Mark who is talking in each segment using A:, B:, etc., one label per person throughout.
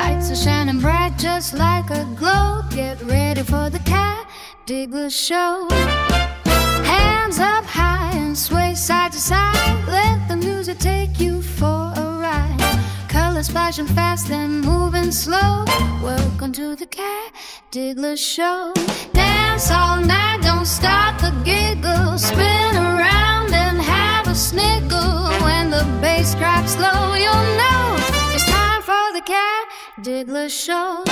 A: Lights are shining bright just like a glow. Get ready for the Cat Digger Show. Hands up high and sway side to side. Let the music take you for a ride. Colors flashing fast and moving slow. Welcome to the Cat Digger Show. Dance all night, don't stop the giggle. Spin around and have a sniggle. When the bass drops low, you'll know it's time for the Cat Digger Show.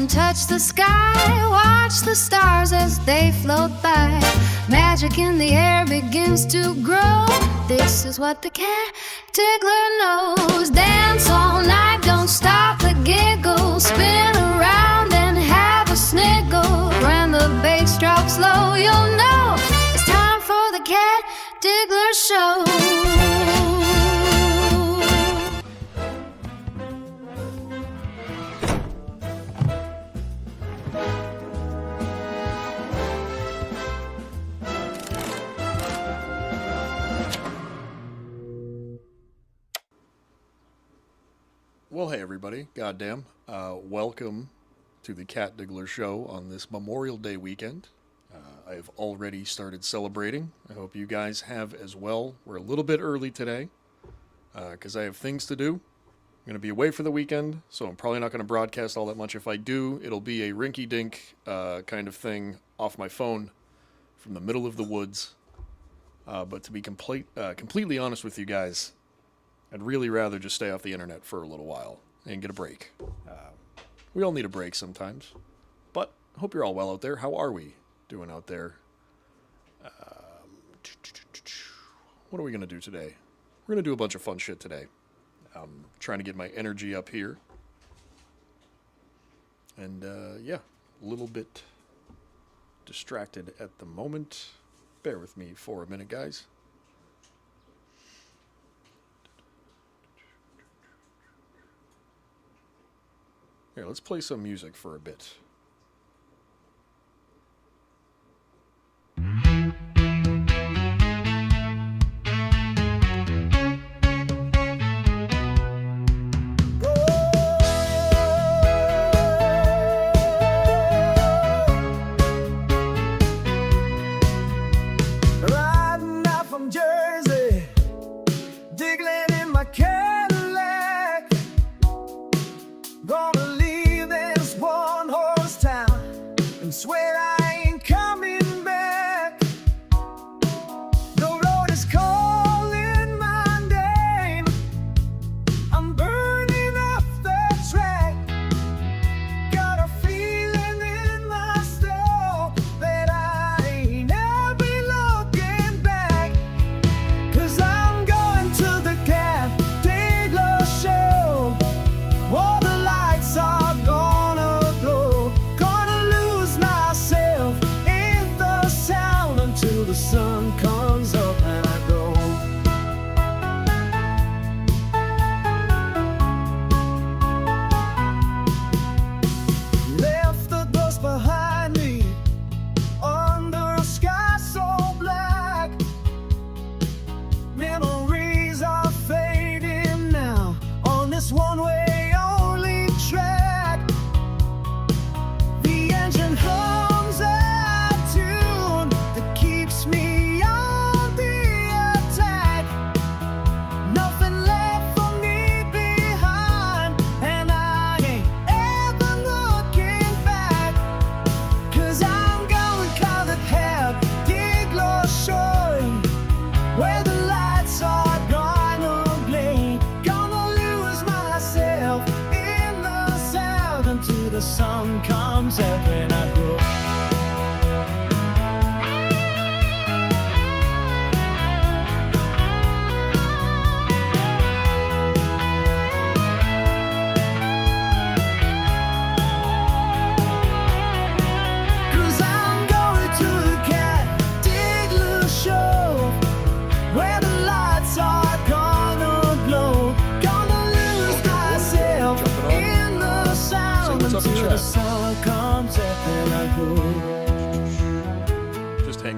A: Touch the sky, watch the stars as they float by. Magic in the air begins to grow. This is what the Cat Digger knows. Dance all night, don't stop the giggle. Spin around and have a sniggle. When the bass drops low, you'll know it's time for the Cat Digger Show.
B: Well, hey everybody, goddamn, welcome to the Cat Digger Show on this Memorial Day weekend. I've already started celebrating. I hope you guys have as well. We're a little bit early today, because I have things to do. I'm going to be away for the weekend, so I'm probably not going to broadcast all that much. If I do, it'll be a rinky-dink kind of thing off my phone from the middle of the woods. But to be completely honest with you guys, I'd really rather just stay off the internet for a little while and get a break. We all need a break sometimes. But I hope you're all well out there. How are we doing out there? What are we going to do today? We're going to do a bunch of fun shit today. I'm trying to get my energy up here. And yeah, a little bit distracted at the moment. Bear with me for a minute, guys. Here, let's play some music for a bit.
C: Riding out from Jersey, diggling in my Cadillac, gonna leave this one-horse town and swear I ain't coming back. The road is calling my name, I'm burning off the track. Got a feeling in my soul that I ain't ever looking back.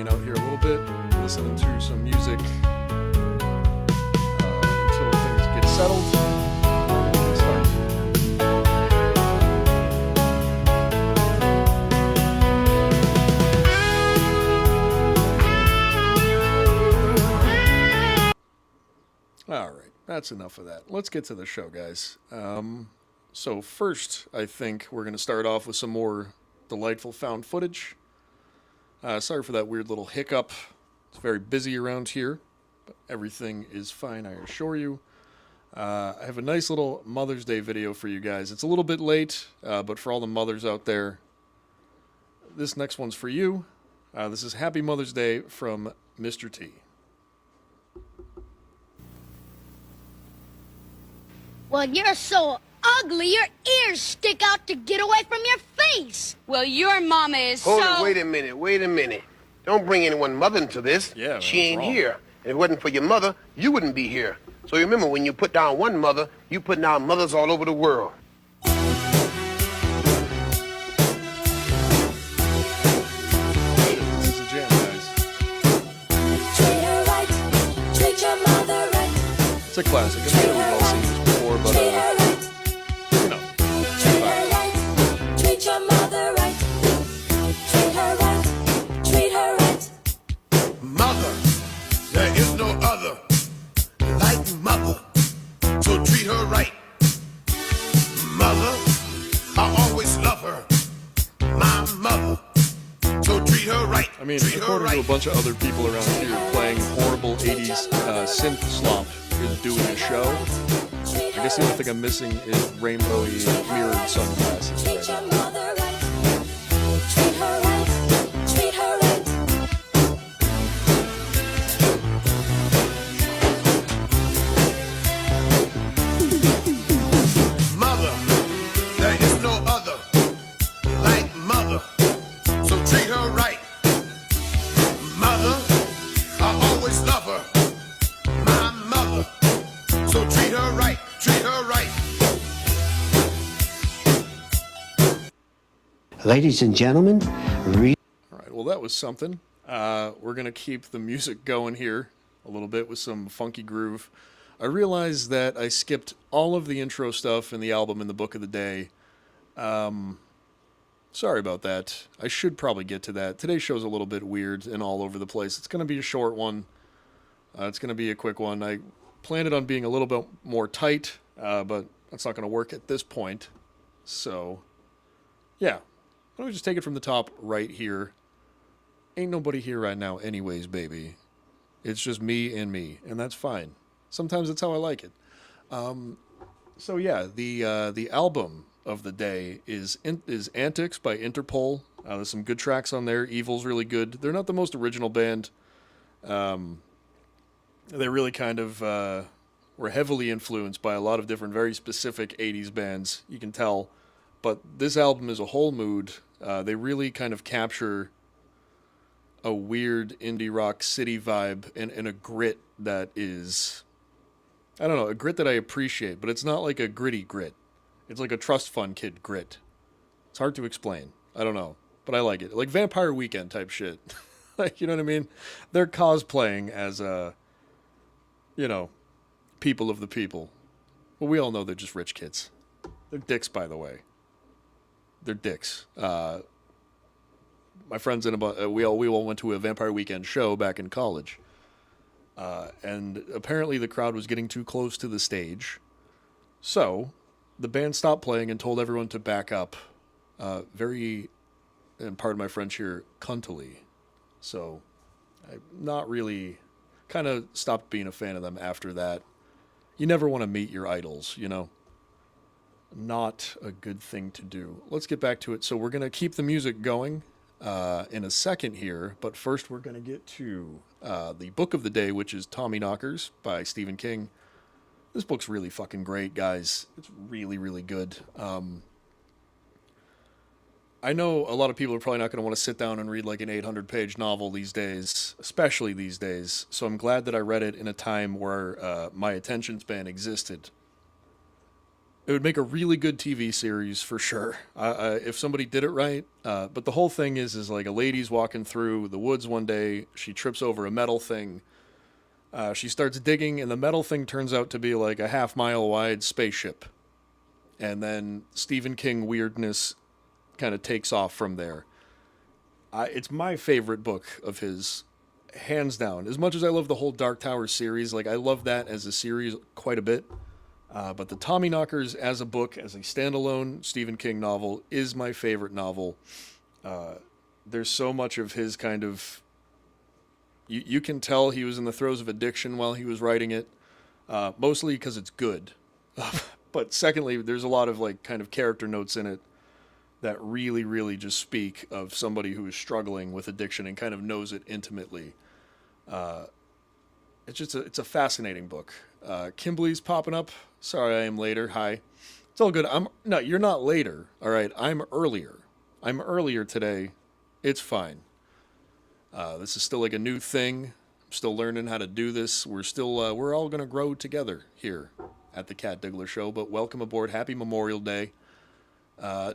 B: hanging out here a little bit, listening to some music until things get settled. Let's start. All right, that's enough of that. Let's get to the show, guys. So first, I think we're going to start off with some more delightful found footage. Sorry for that weird little hiccup. It's very busy around here, but everything is fine, I assure you. I have a nice little Mother's Day video for you guys. It's a little bit late, but for all the mothers out there, this next one's for you. This is Happy Mother's Day from Mr. T.
D: Well, you're so ugly, your ears stick out to get away from your face.
E: Well, your mama is
F: Hold
E: so...
F: it, wait a minute. Don't bring anyone mother into this.
B: Yeah,
F: she ain't
B: wrong.
F: here. If it wasn't for your mother, you wouldn't be here. So remember, when you put down one mother, you put down mothers all over the world.
B: This is a jam, guys.
A: Treat her right, treat your mother right.
B: It's a classic. I'm sure we've all seen this before, but,
A: Treat her right,
B: you know.
A: treat her right, treat your mother right. Treat her right, treat her right.
G: Mother, there is no other like mother, so treat her right. Mother, I always love her, my mother, so treat her right.
B: I mean,
G: treat her
B: according to a
G: right.
B: bunch of other people around here, playing horrible 80s synth slop is doing a show. I guess the only thing I'm missing is rainbowy mirrored sunglasses
A: Treat
B: right
A: your
B: now.
A: mother right. Treat her right, treat her right.
G: Mother, there is no other like mother, so treat her right. Mother, I always love her, my mother, so treat her right, treat her right.
H: Ladies and gentlemen,
B: All right, well, that was something. We're going to keep the music going here a little bit with some funky groove. I realized that I skipped all of the intro stuff in the album in the book of the day. Sorry about that. I should probably get to that. Today's show's a little bit weird and all over the place. It's going to be a short one. It's going to be a quick one. I planned it on being a little bit more tight, but that's not going to work at this point. So, yeah. Why don't we just take it from the top right here? Ain't nobody here right now anyways, baby. It's just me, and that's fine. Sometimes that's how I like it. So yeah, the album of the day is Antics by Interpol. There's some good tracks on there. Evil's really good. They're not the most original band. They really kind of were heavily influenced by a lot of different very specific 80s bands, you can tell. But this album is a whole mood. They really kind of capture a weird indie rock city vibe and a grit that is, I don't know, a grit that I appreciate, but it's not like a gritty grit. It's like a trust fund kid grit. It's hard to explain. I don't know, but I like it. Like Vampire Weekend type shit. Like, you know what I mean? They're cosplaying as, people of the people. Well, we all know they're just rich kids. They're dicks, by the way. They're dicks. My friends we all went to a Vampire Weekend show back in college, and apparently the crowd was getting too close to the stage, so the band stopped playing and told everyone to back up, very, and pardon my French here, cuntily. So I not really, kind of stopped being a fan of them after that. You never want to meet your idols, you know. Not a good thing to do. Let's get back to it. So we're going to keep the music going in a second here, but first we're going to get to the book of the day, which is Tommyknockers by Stephen King. This book's really fucking great, guys. It's really, really good. I know a lot of people are probably not going to want to sit down and read like an 800-page novel these days, especially these days, so I'm glad that I read it in a time where my attention span existed. It would make a really good TV series for sure, if somebody did it right. But the whole thing is like a lady's walking through the woods one day. She trips over a metal thing. She starts digging, and the metal thing turns out to be like a half-mile wide spaceship. And then Stephen King weirdness kind of takes off from there. It's my favorite book of his, hands down. As much as I love the whole Dark Tower series, like I love that as a series quite a bit. But the Tommyknockers as a book, as a standalone Stephen King novel, is my favorite novel. There's so much of his kind of... You can tell he was in the throes of addiction while he was writing it, mostly because it's good. But secondly, there's a lot of like kind of character notes in it that really, really just speak of somebody who is struggling with addiction and kind of knows it intimately. It's a fascinating book. Kimberly's popping up. Sorry, I am later. Hi. It's all good. No, you're not later. All right. I'm earlier. I'm earlier today. It's fine. This is still like a new thing. I'm still learning how to do this. We're all going to grow together here at the Cat Diggler Show, but welcome aboard. Happy Memorial Day.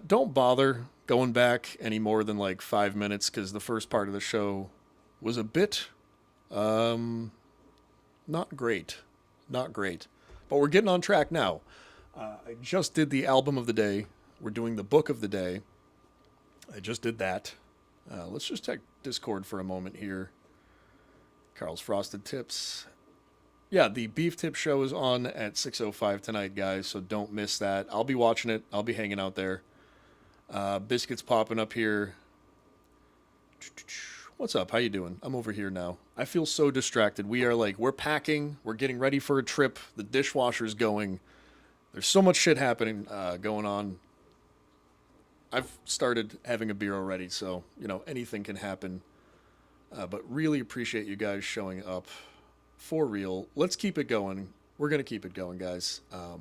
B: Don't bother going back any more than like 5 minutes, because the first part of the show was a bit, not great. Not great. But we're getting on track now. I just did the album of the day. We're doing the book of the day. I just did that. Let's just check Discord for a moment here. Carl's Frosted Tips. Yeah, the Beef Tip show is on at 6:05 tonight, guys, so don't miss that. I'll be watching it. I'll be hanging out there. Biscuits popping up here. What's up? How you doing? I'm over here now. I feel so distracted. We're packing. We're getting ready for a trip. The dishwasher's going. There's so much shit happening, going on. I've started having a beer already, so, anything can happen. But really appreciate you guys showing up. For real. Let's keep it going. We're going to keep it going, guys. Let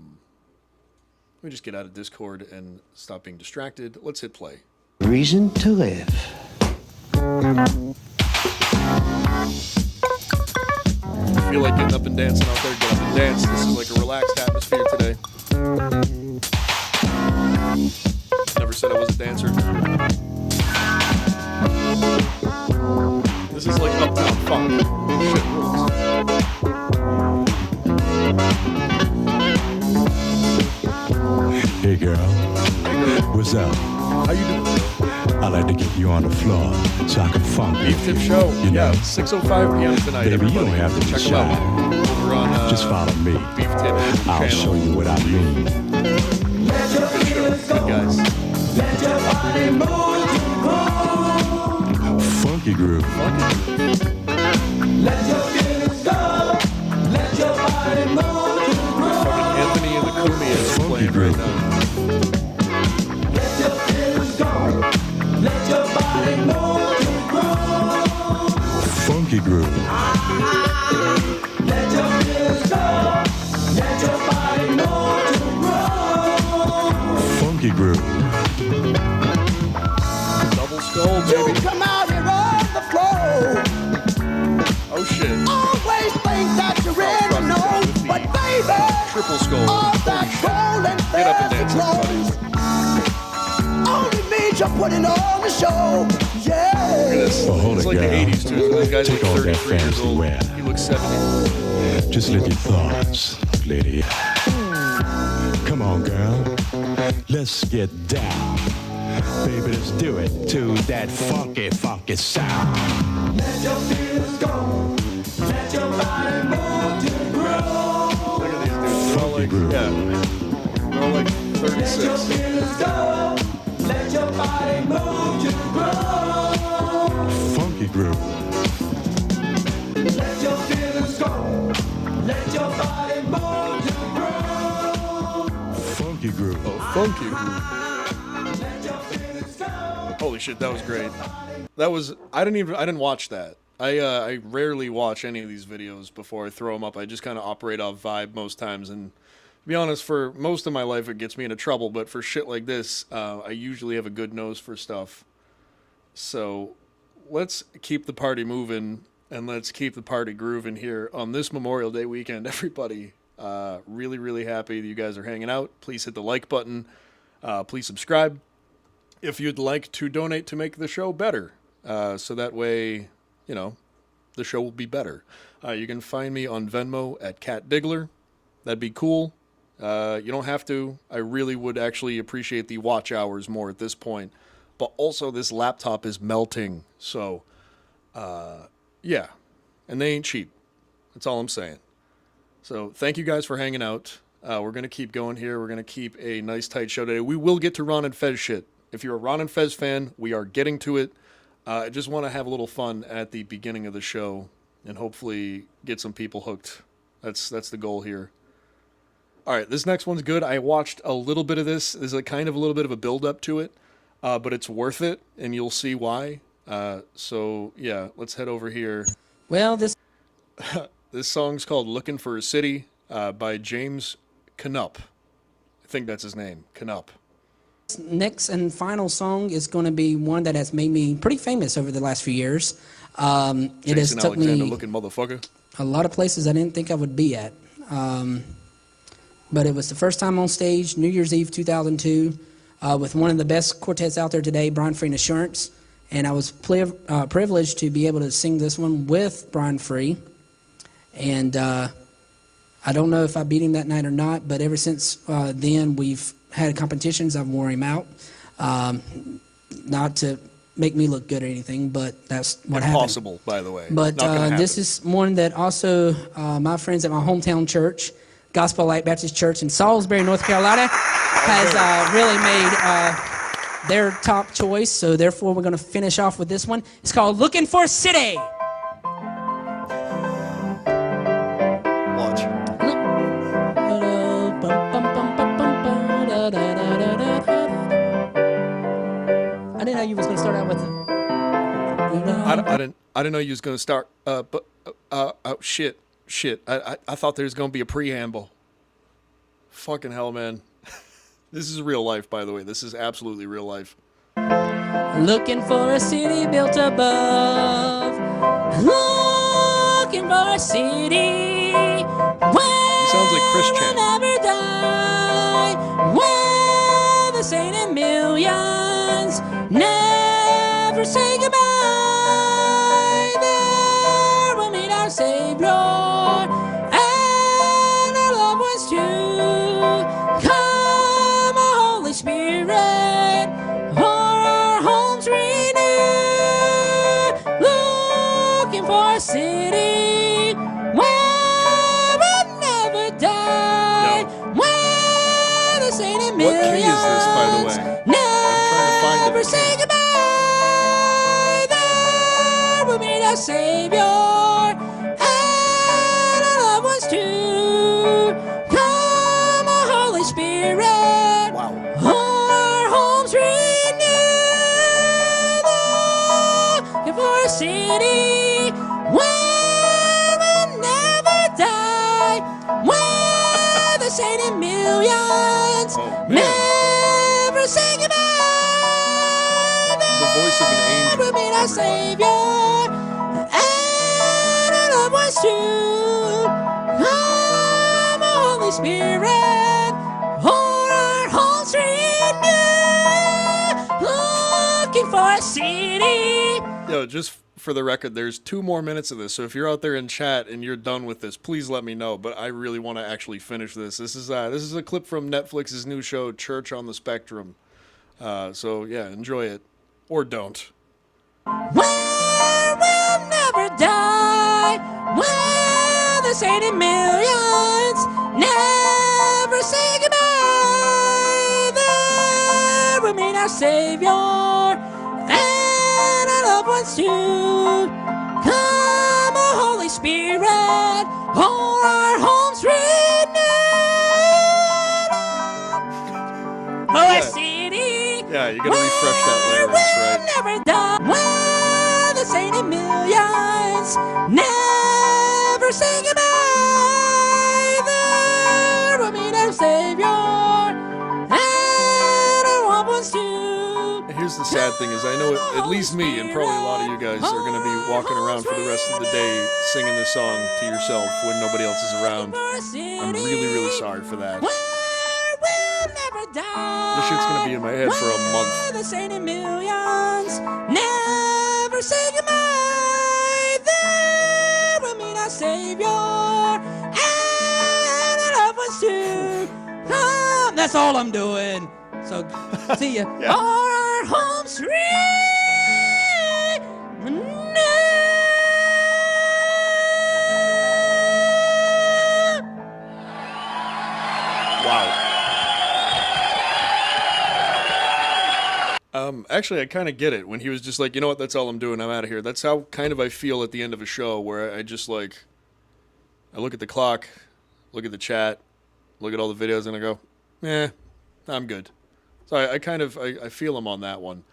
B: me just get out of Discord and stop being distracted. Let's hit play.
E: Reason to live.
B: I feel like getting up and dancing out there. Get up and dance. This is like a relaxed atmosphere today. Never said I was a dancer. This is like Uptown Funk. Shit rules.
H: Hey girl, what's up?
B: How you doing?
H: I like to get you on the floor so I can funk
B: Beef Tip Show.
H: You know,
B: 6:05 p.m. tonight.
H: baby,
B: everybody.
H: you don't have to be
B: Check
H: shy.
B: them out over on
H: Just follow me.
B: Beef Tip
H: I'll
B: channel.
H: show you what I mean.
B: Good guys.
H: Funky groove.
B: Fucking Anthony and the Kumi is playing right now.
H: Funky groove. Funky groove.
B: Double skull, baby.
C: Come out here on the floor.
B: Oh shit.
C: Always think that you really know, but baby,
B: Triple skull.
C: all that cold and
B: Get up and dance,
C: fancy clothes only means you're putting on the show. Yeah.
B: Look at this.
H: Well, hold
B: It's
H: it,
B: like the
H: girl.
B: 80s too. This guy's like
H: Take all that
B: 33 years
H: fancy
B: old.
H: wear.
B: He looks 70.
H: Just let your thoughts, lady. Come on, girl. Let's get down. Baby, let's do it to that funky, funky sound.
C: Let your feelings go. Let your body move to the groove.
B: Look at these dudes. They're all
H: Funky
B: like,
H: groove.
B: they're all like
C: Let your
B: 36.
C: feelings go. Let your body move to the groove.
H: Funky groove.
C: Let your feelings go. Let your body move to the groove.
H: Funky groove.
B: Funky.
C: Let your feelings go.
B: Holy shit, that was great. I didn't watch that. I rarely watch any of these videos before I throw them up. I just kind of operate off vibe most times, and to be honest, for most of my life it gets me into trouble, but for shit like this, I usually have a good nose for stuff. So let's keep the party moving, and let's keep the party grooving here on this Memorial Day weekend, everybody. Really, really happy that you guys are hanging out. Please hit the like button. Please subscribe if you'd like to donate to make the show better. So that way, you know, the show will be better. You can find me on Venmo at Cat Diggler. That'd be cool. You don't have to. I really would actually appreciate the watch hours more at this point. But also, this laptop is melting. So, yeah. And they ain't cheap. That's all I'm saying. So, thank you guys for hanging out. We're going to keep going here. We're going to keep a nice, tight show today. We will get to Ron and Fez shit. If you're a Ron and Fez fan, we are getting to it. I just want to have a little fun at the beginning of the show and hopefully get some people hooked. That's the goal here. All right, this next one's good. I watched a little bit of this. There's a kind of a little bit of a build-up to it, but it's worth it, and you'll see why. So, yeah, let's head over here.
I: Well, this
B: song's called Looking for a City by James Canup. I think that's his name, Canup.
I: next and final song is going to be one that has made me pretty famous over the last few years. It has took me
B: looking motherfucker.
I: A lot of places I didn't think I would be at. But it was the first time on stage, New Year's Eve 2002, with one of the best quartets out there today, Brian Free and Assurance. And I was privileged to be able to sing this one with Brian Free. And I don't know if I beat him that night or not, but ever since then we've had competitions. I've wore him out. Not to make me look good or anything, but that's what happened.
B: Impossible, by the way.
I: But this is one that also my friends at my hometown church, Gospel Light Baptist Church in Salisbury, North Carolina, has really made their top choice. So therefore, we're going to finish off with this one. It's called Looking for a City.
B: Watch.
I: I didn't know you was going to start out with
B: I didn't know you was going to start. Shit. I thought there was going to be a preamble. Fucking hell, man. This is real life, by the way. This is absolutely real life.
I: Looking for a city built above. Looking for a city where
B: He sounds like Chris Chan.
I: never die. Where the saint in millions never say goodbye. There we'll meet our Savior and our loved ones too. Come, O Holy Spirit, o'er our homes renew. Looking for a city where we'll never die. Where the saint in
B: What key is this, by the
I: millions
B: way? I'm trying to find
I: never
B: it.
I: say goodbye. There we'll meet our Savior and our loved ones too. Come, O Holy Spirit,
B: Wow.
I: our homes renew. Looking for a city where we'll never die. Where the saint in millions
B: Oh, man.
I: never say goodbye.
B: The voice of an angel.
I: We'll meet our
B: everybody.
I: Savior and our loved ones too. Come, O Holy Spirit, o'er our homes renew. Looking for a city.
B: Yo, just for the record, there's 2 more minutes of this. So if you're out there in chat and you're done with this, please let me know. But I really want to actually finish this. This is a clip from Netflix's new show, Church on the Spectrum. So yeah, enjoy it or don't.
I: Where we'll never die. Where the saint in millions never say goodbye. There we'll meet our Savior and our loved ones too. Come, O Holy Spirit, o'er our homes renew. Oh, a city.
B: Yeah, you gotta refresh that lyrics, right?
I: Never die. Where the saint in millions never say goodbye. There we'll meet our Savior and our loved ones too.
B: Here's the sad thing is I know at least me and probably a lot of you guys are going to be walking around for the rest of the day singing this song to yourself when nobody else is around. I'm really, really sorry for that. This shit's going to be in my head for a month.
J: Never say goodbye. There will meet our Savior, and our love was to come. That's all I'm doing. So, see ya.
B: Yeah.
J: Our home sweet.
B: Wow. Actually, I kind of get it when he was just like, you know what, that's all I'm doing, I'm out of here. That's how kind of I feel at the end of a show where I just like, I look at the clock, look at the chat, look at all the videos, and I go, I'm good. So I feel him on that one.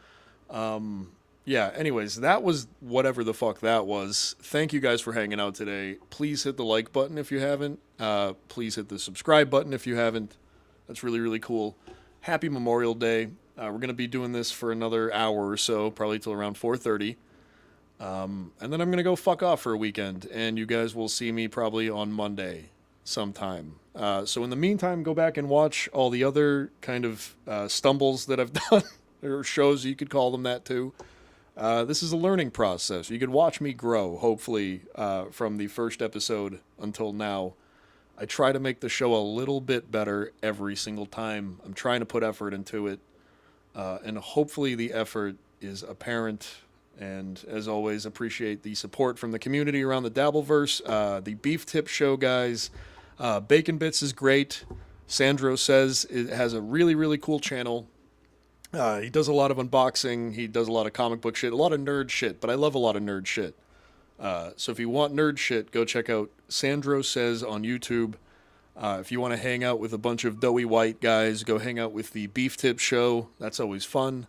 B: Yeah, anyways, that was whatever the fuck that was. Thank you guys for hanging out today. Please hit the like button if you haven't. Please hit the subscribe button if you haven't. That's really, really cool. Happy Memorial Day. We're going to be doing this for another hour or so, probably till around 4:30. And then I'm going to go fuck off for a weekend, and you guys will see me probably on Monday sometime. So in the meantime, go back and watch all the other kind of stumbles that I've done, or shows, you could call them that too. This is a learning process. You could watch me grow, hopefully, from the first episode until now. I try to make the show a little bit better every single time. I'm trying to put effort into it. And hopefully the effort is apparent. And as always, appreciate the support from the community around the Dabbleverse. The Beef Tip Show guys. Bacon Bits is great. Sandro Says it has a really, really cool channel. He does a lot of unboxing. He does a lot of comic book shit. A lot of nerd shit. But I love a lot of nerd shit. So if you want nerd shit, go check out Sandro Says on YouTube. If you want to hang out with a bunch of doughy white guys, go hang out with the Beef Tip Show. That's always fun.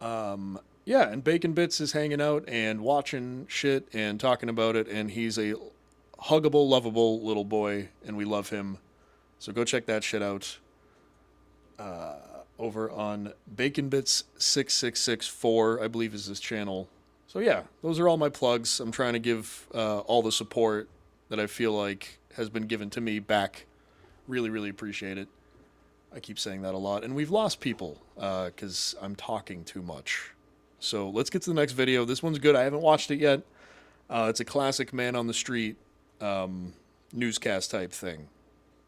B: Yeah, and Bacon Bits is hanging out and watching shit and talking about it, and he's a huggable, lovable little boy, and we love him. So go check that shit out over on Bacon Bits 6664, I believe is his channel. So yeah, those are all my plugs. I'm trying to give all the support that I feel like has been given to me back. Really, really appreciate it. I keep saying that a lot. And we've lost people because I'm talking too much. So let's get to the next video. This one's good. I haven't watched it yet. It's a classic man on the street newscast type thing.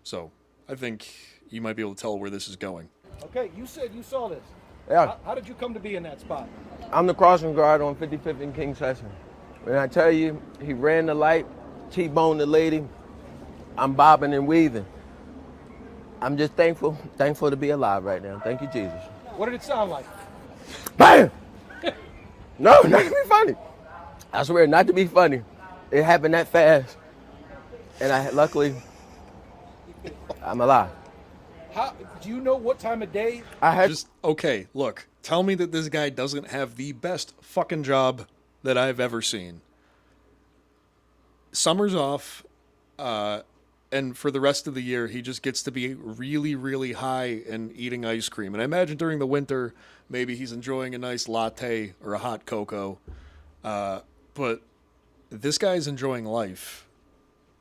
B: So I think you might be able to tell where this is going.
K: Okay, you said you saw this.
F: Yeah.
K: How did you come to be in that spot?
F: I'm the crossing guard on 55th and King Session. When I tell you, he ran the light, T-boned the lady, I'm bobbing and weaving. I'm just thankful to be alive right now. Thank you, Jesus.
K: What did it sound like?
F: Bam! No, not to be funny. I swear, not to be funny. It happened that fast. And luckily, I'm alive.
K: How do you know what time of day?
B: Okay, look. Tell me that this guy doesn't have the best fucking job that I've ever seen. Summer's off, and for the rest of the year, he just gets to be really, really high and eating ice cream. And I imagine during the winter, maybe he's enjoying a nice latte or a hot cocoa. But this guy's enjoying life,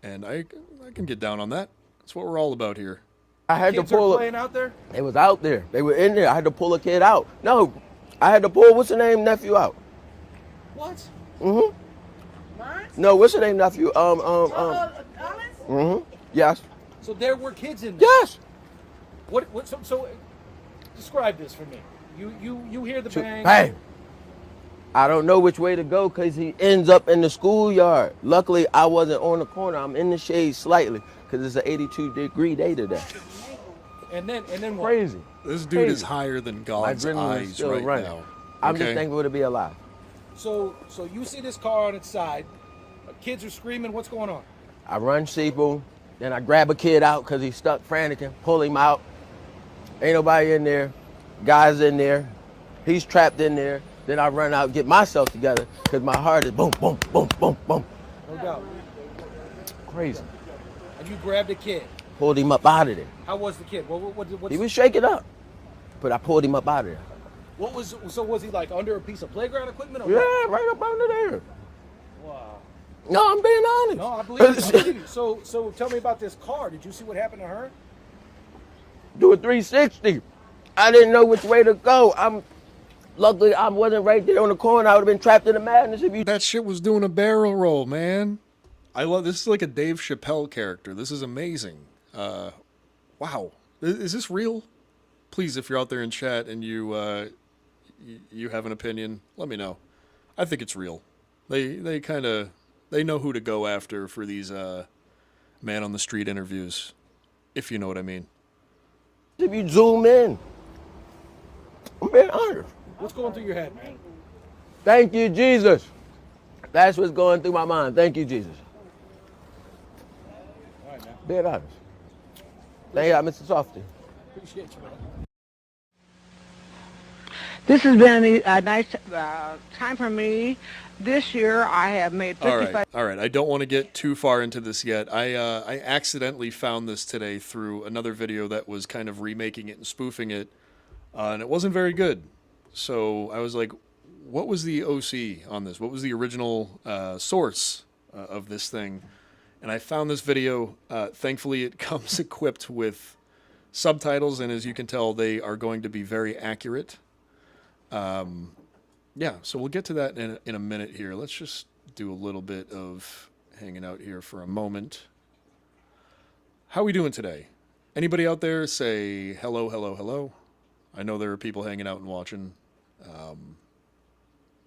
B: and I can get down on that. That's what we're all about here.
F: I had
K: Kids
F: to pull
K: are playing out there?
F: It was out there. They were in there. I had to pull a kid out. No, I had to pull, what's the name, nephew out.
K: What?
F: Mm-hmm. No, what's the name, nephew? Mm-hmm. Yes.
K: So there were kids in there?
F: Yes.
K: So describe this for me. You hear the bang.
F: Hey. I don't know which way to go because he ends up in the schoolyard. Luckily, I wasn't on the corner. I'm in the shade slightly because it's an 82-degree day today.
K: And then what?
F: Crazy.
B: This dude is higher than God's eyes right now.
F: I'm just thankful to be alive.
K: So you see this car on its side. Kids are screaming. What's going on?
F: I run Sheeple. Then I grab a kid out because he's stuck franticing. Pull him out. Ain't nobody in there. Guy's in there. He's trapped in there. Then I run out, get myself together because my heart is boom, boom, boom, boom, boom.
K: No doubt.
F: Crazy.
K: And you grabbed a kid.
F: Pulled him up out of there.
K: How was the kid? What
F: He was shaking up, but I pulled him up out of there.
K: What was so? Was he like under a piece of playground equipment? Or
F: Yeah,
K: what?
F: right up under there.
K: Wow.
F: No, I'm being honest.
K: No, I believe you. I believe you. So tell me about this car. Did you see what happened to her?
F: Do a 360. I didn't know which way to go. Luckily I wasn't right there on the corner. I would have been trapped in the madness if you.
B: That shit was doing a barrel roll, man. I love this. Is like a Dave Chappelle character. This is amazing. Wow. Is this real? Please, if you're out there in chat and you have an opinion, let me know. I think it's real. They know who to go after for these man on the street interviews, if you know what I mean.
F: If you zoom in, I'm being honest.
K: What's going through your head, man?
F: Thank you, Jesus. That's what's going through my mind. Thank you, Jesus.
K: All right, man.
F: Being honest. Thank you, Mr. Softy.
K: Appreciate you, man.
L: This has been a nice time for me. This year I have made 55.
B: All right. I don't want to get too far into this yet. I accidentally found this today through another video that was kind of remaking it and spoofing it, and it wasn't very good. So I was like, what was the OC on this? What was the original source of this thing? And I found this video. Thankfully, it comes equipped with subtitles, and as you can tell, they are going to be very accurate. Yeah, so we'll get to that in a minute here. Let's just do a little bit of hanging out here for a moment. How are we doing today? Anybody out there say hello, hello, hello? I know there are people hanging out and watching.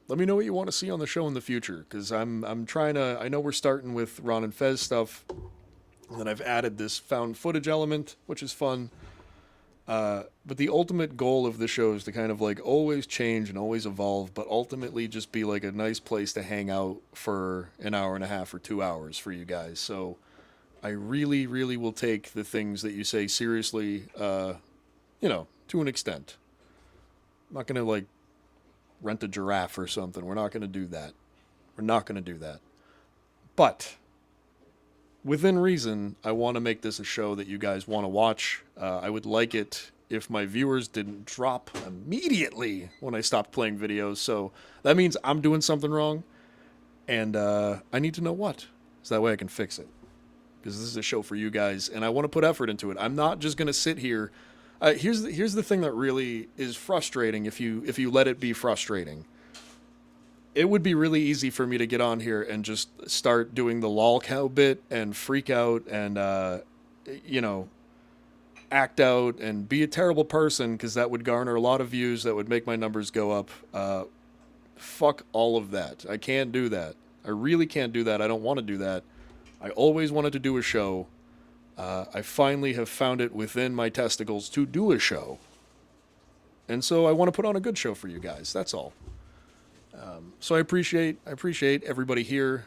B: Let me know what you want to see on the show in the future, because I'm trying to. I know we're starting with Ron and Fez stuff, and then I've added this found footage element, which is fun. But the ultimate goal of the show is to kind of like always change and always evolve, but ultimately just be like a nice place to hang out for an hour and a half or 2 hours for you guys. So I really, really will take the things that you say seriously, to an extent. I'm not going to like rent a giraffe or something. We're not going to do that. We're not going to do that. But within reason, I want to make this a show that you guys want to watch. I would like it if my viewers didn't drop immediately when I stopped playing videos. So that means I'm doing something wrong, and I need to know what, so that way I can fix it. Because this is a show for you guys, and I want to put effort into it. I'm not just going to sit here. Here's the thing that really is frustrating if you let it be frustrating. It would be really easy for me to get on here and just start doing the lol cow bit and freak out and, act out and be a terrible person, because that would garner a lot of views, that would make my numbers go up. Fuck all of that. I can't do that. I really can't do that. I don't want to do that. I always wanted to do a show. I finally have found it within my testicles to do a show. And so I want to put on a good show for you guys. That's all. So I appreciate everybody here.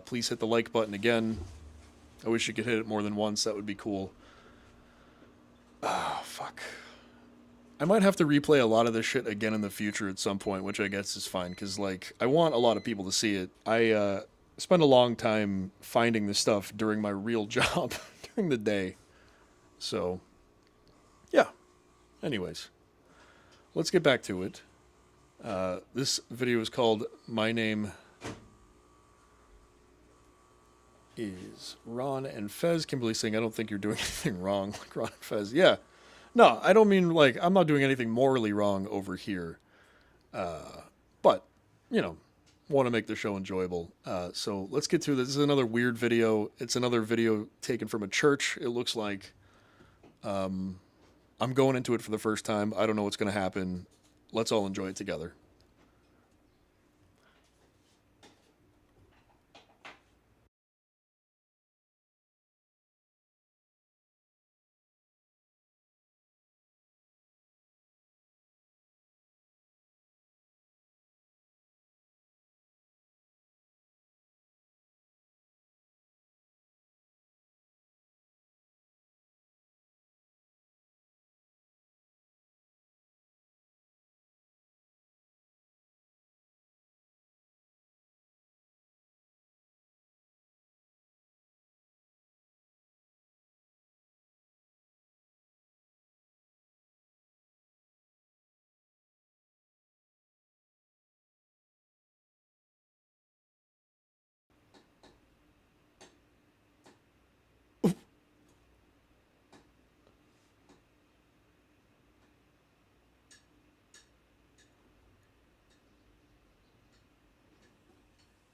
B: Please hit the like button again. I wish you could hit it more than once. That would be cool. Oh, fuck. I might have to replay a lot of this shit again in the future at some point, which I guess is fine, because, like, I want a lot of people to see it. I spend a long time finding this stuff during my real job, during the day. So, yeah. Anyways, let's get back to it. This video is called My Name is Ron and Fez. Kimberly saying, I don't think you're doing anything wrong. Like Ron and Fez. Yeah. No, I don't mean like I'm not doing anything morally wrong over here. But, want to make the show enjoyable. So let's get through this. This is another weird video. It's another video taken from a church, it looks like. I'm going into it for the first time. I don't know what's going to happen. Let's all enjoy it together.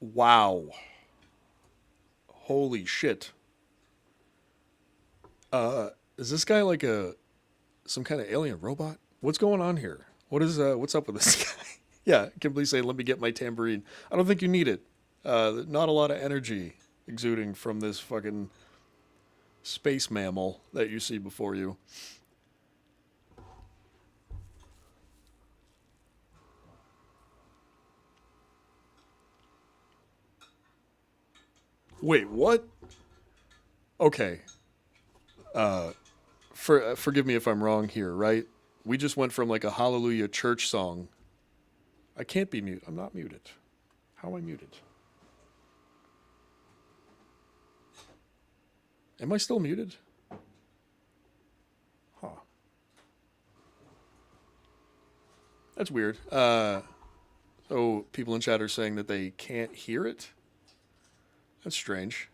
B: Wow. Holy shit. Is this guy like some kind of alien robot? What's going on here? What's up with this guy? Yeah, Kimberly saying, let me get my tambourine. I don't think you need it. Not a lot of energy exuding from this fucking space mammal that you see before you. Wait, what? Okay. Forgive me if I'm wrong here, right? We just went from like a Hallelujah church song. I can't be mute. I'm not muted. How am I muted? Am I still muted? Huh. That's weird. So people in chat are saying that they can't hear it? That's strange.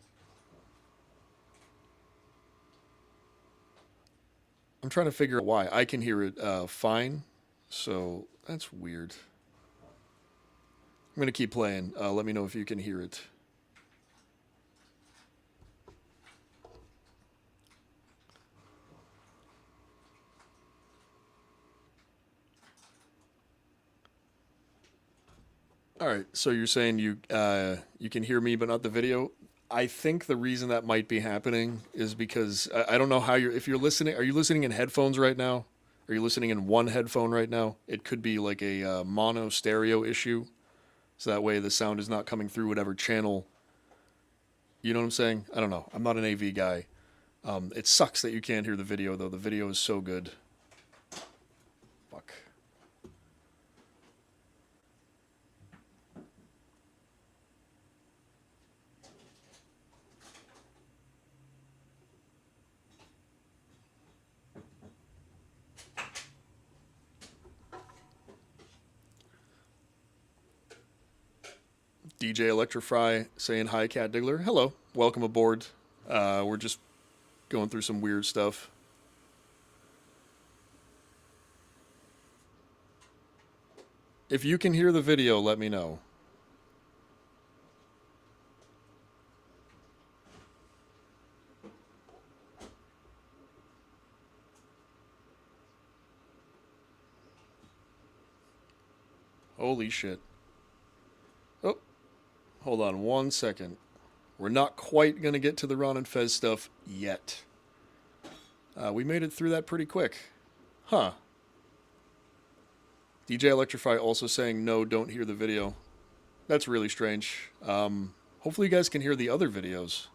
B: I'm trying to figure out why. I can hear it fine, so that's weird. I'm going to keep playing. Let me know if you can hear it. All right, so you're saying you can hear me but not the video. I think the reason that might be happening is because I don't know how if you're listening. Are you listening in headphones right now? Are you listening in one headphone right now? It could be like a mono stereo issue, so that way the sound is not coming through whatever channel. You know what I'm saying? I don't know. I'm not an AV guy. It sucks that you can't hear the video though. The video is so good. Fuck. DJ Electrify saying hi, Cat Diggler. Hello, welcome aboard. We're just going through some weird stuff. If you can hear the video, let me know. Holy shit. Oh, hold on one second. We're not quite going to get to the Ron and Fez stuff yet. We made it through that pretty quick. Huh. DJ Electrify also saying, no, don't hear the video. That's really strange. Hopefully you guys can hear the other videos.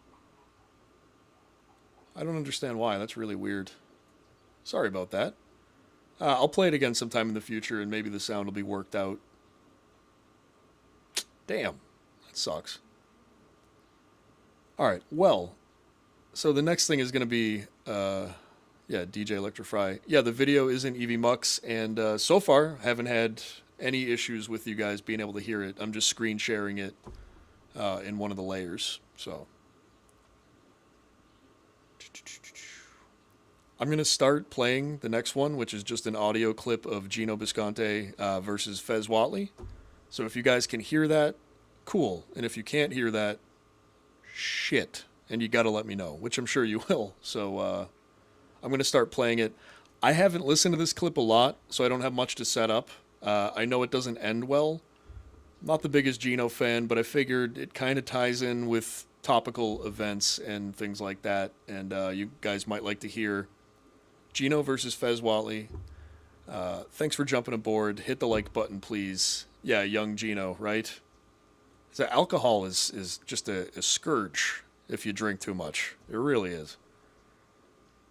B: I don't understand why. That's really weird. Sorry about that. I'll play it again sometime in the future, and maybe the sound will be worked out. Damn. That sucks. Alright, well. So the next thing is going to be... yeah, DJ Electrify. Yeah, the video is in EV Mux, and so far, haven't had any issues with you guys being able to hear it. I'm just screen sharing it in one of the layers, so. I'm going to start playing the next one, which is just an audio clip of Gino Bisconte versus Fez Whatley. So if you guys can hear that, cool. And if you can't hear that, shit. And you got to let me know, which I'm sure you will. So, I'm going to start playing it. I haven't listened to this clip a lot, so I don't have much to set up. I know it doesn't end well. I'm not the biggest Gino fan, but I figured it kind of ties in with topical events and things like that, and you guys might like to hear Gino versus Fez Whatley. Thanks for jumping aboard. Hit the like button, please. Yeah, young Gino, right? So alcohol is just a scourge if you drink too much. It really is.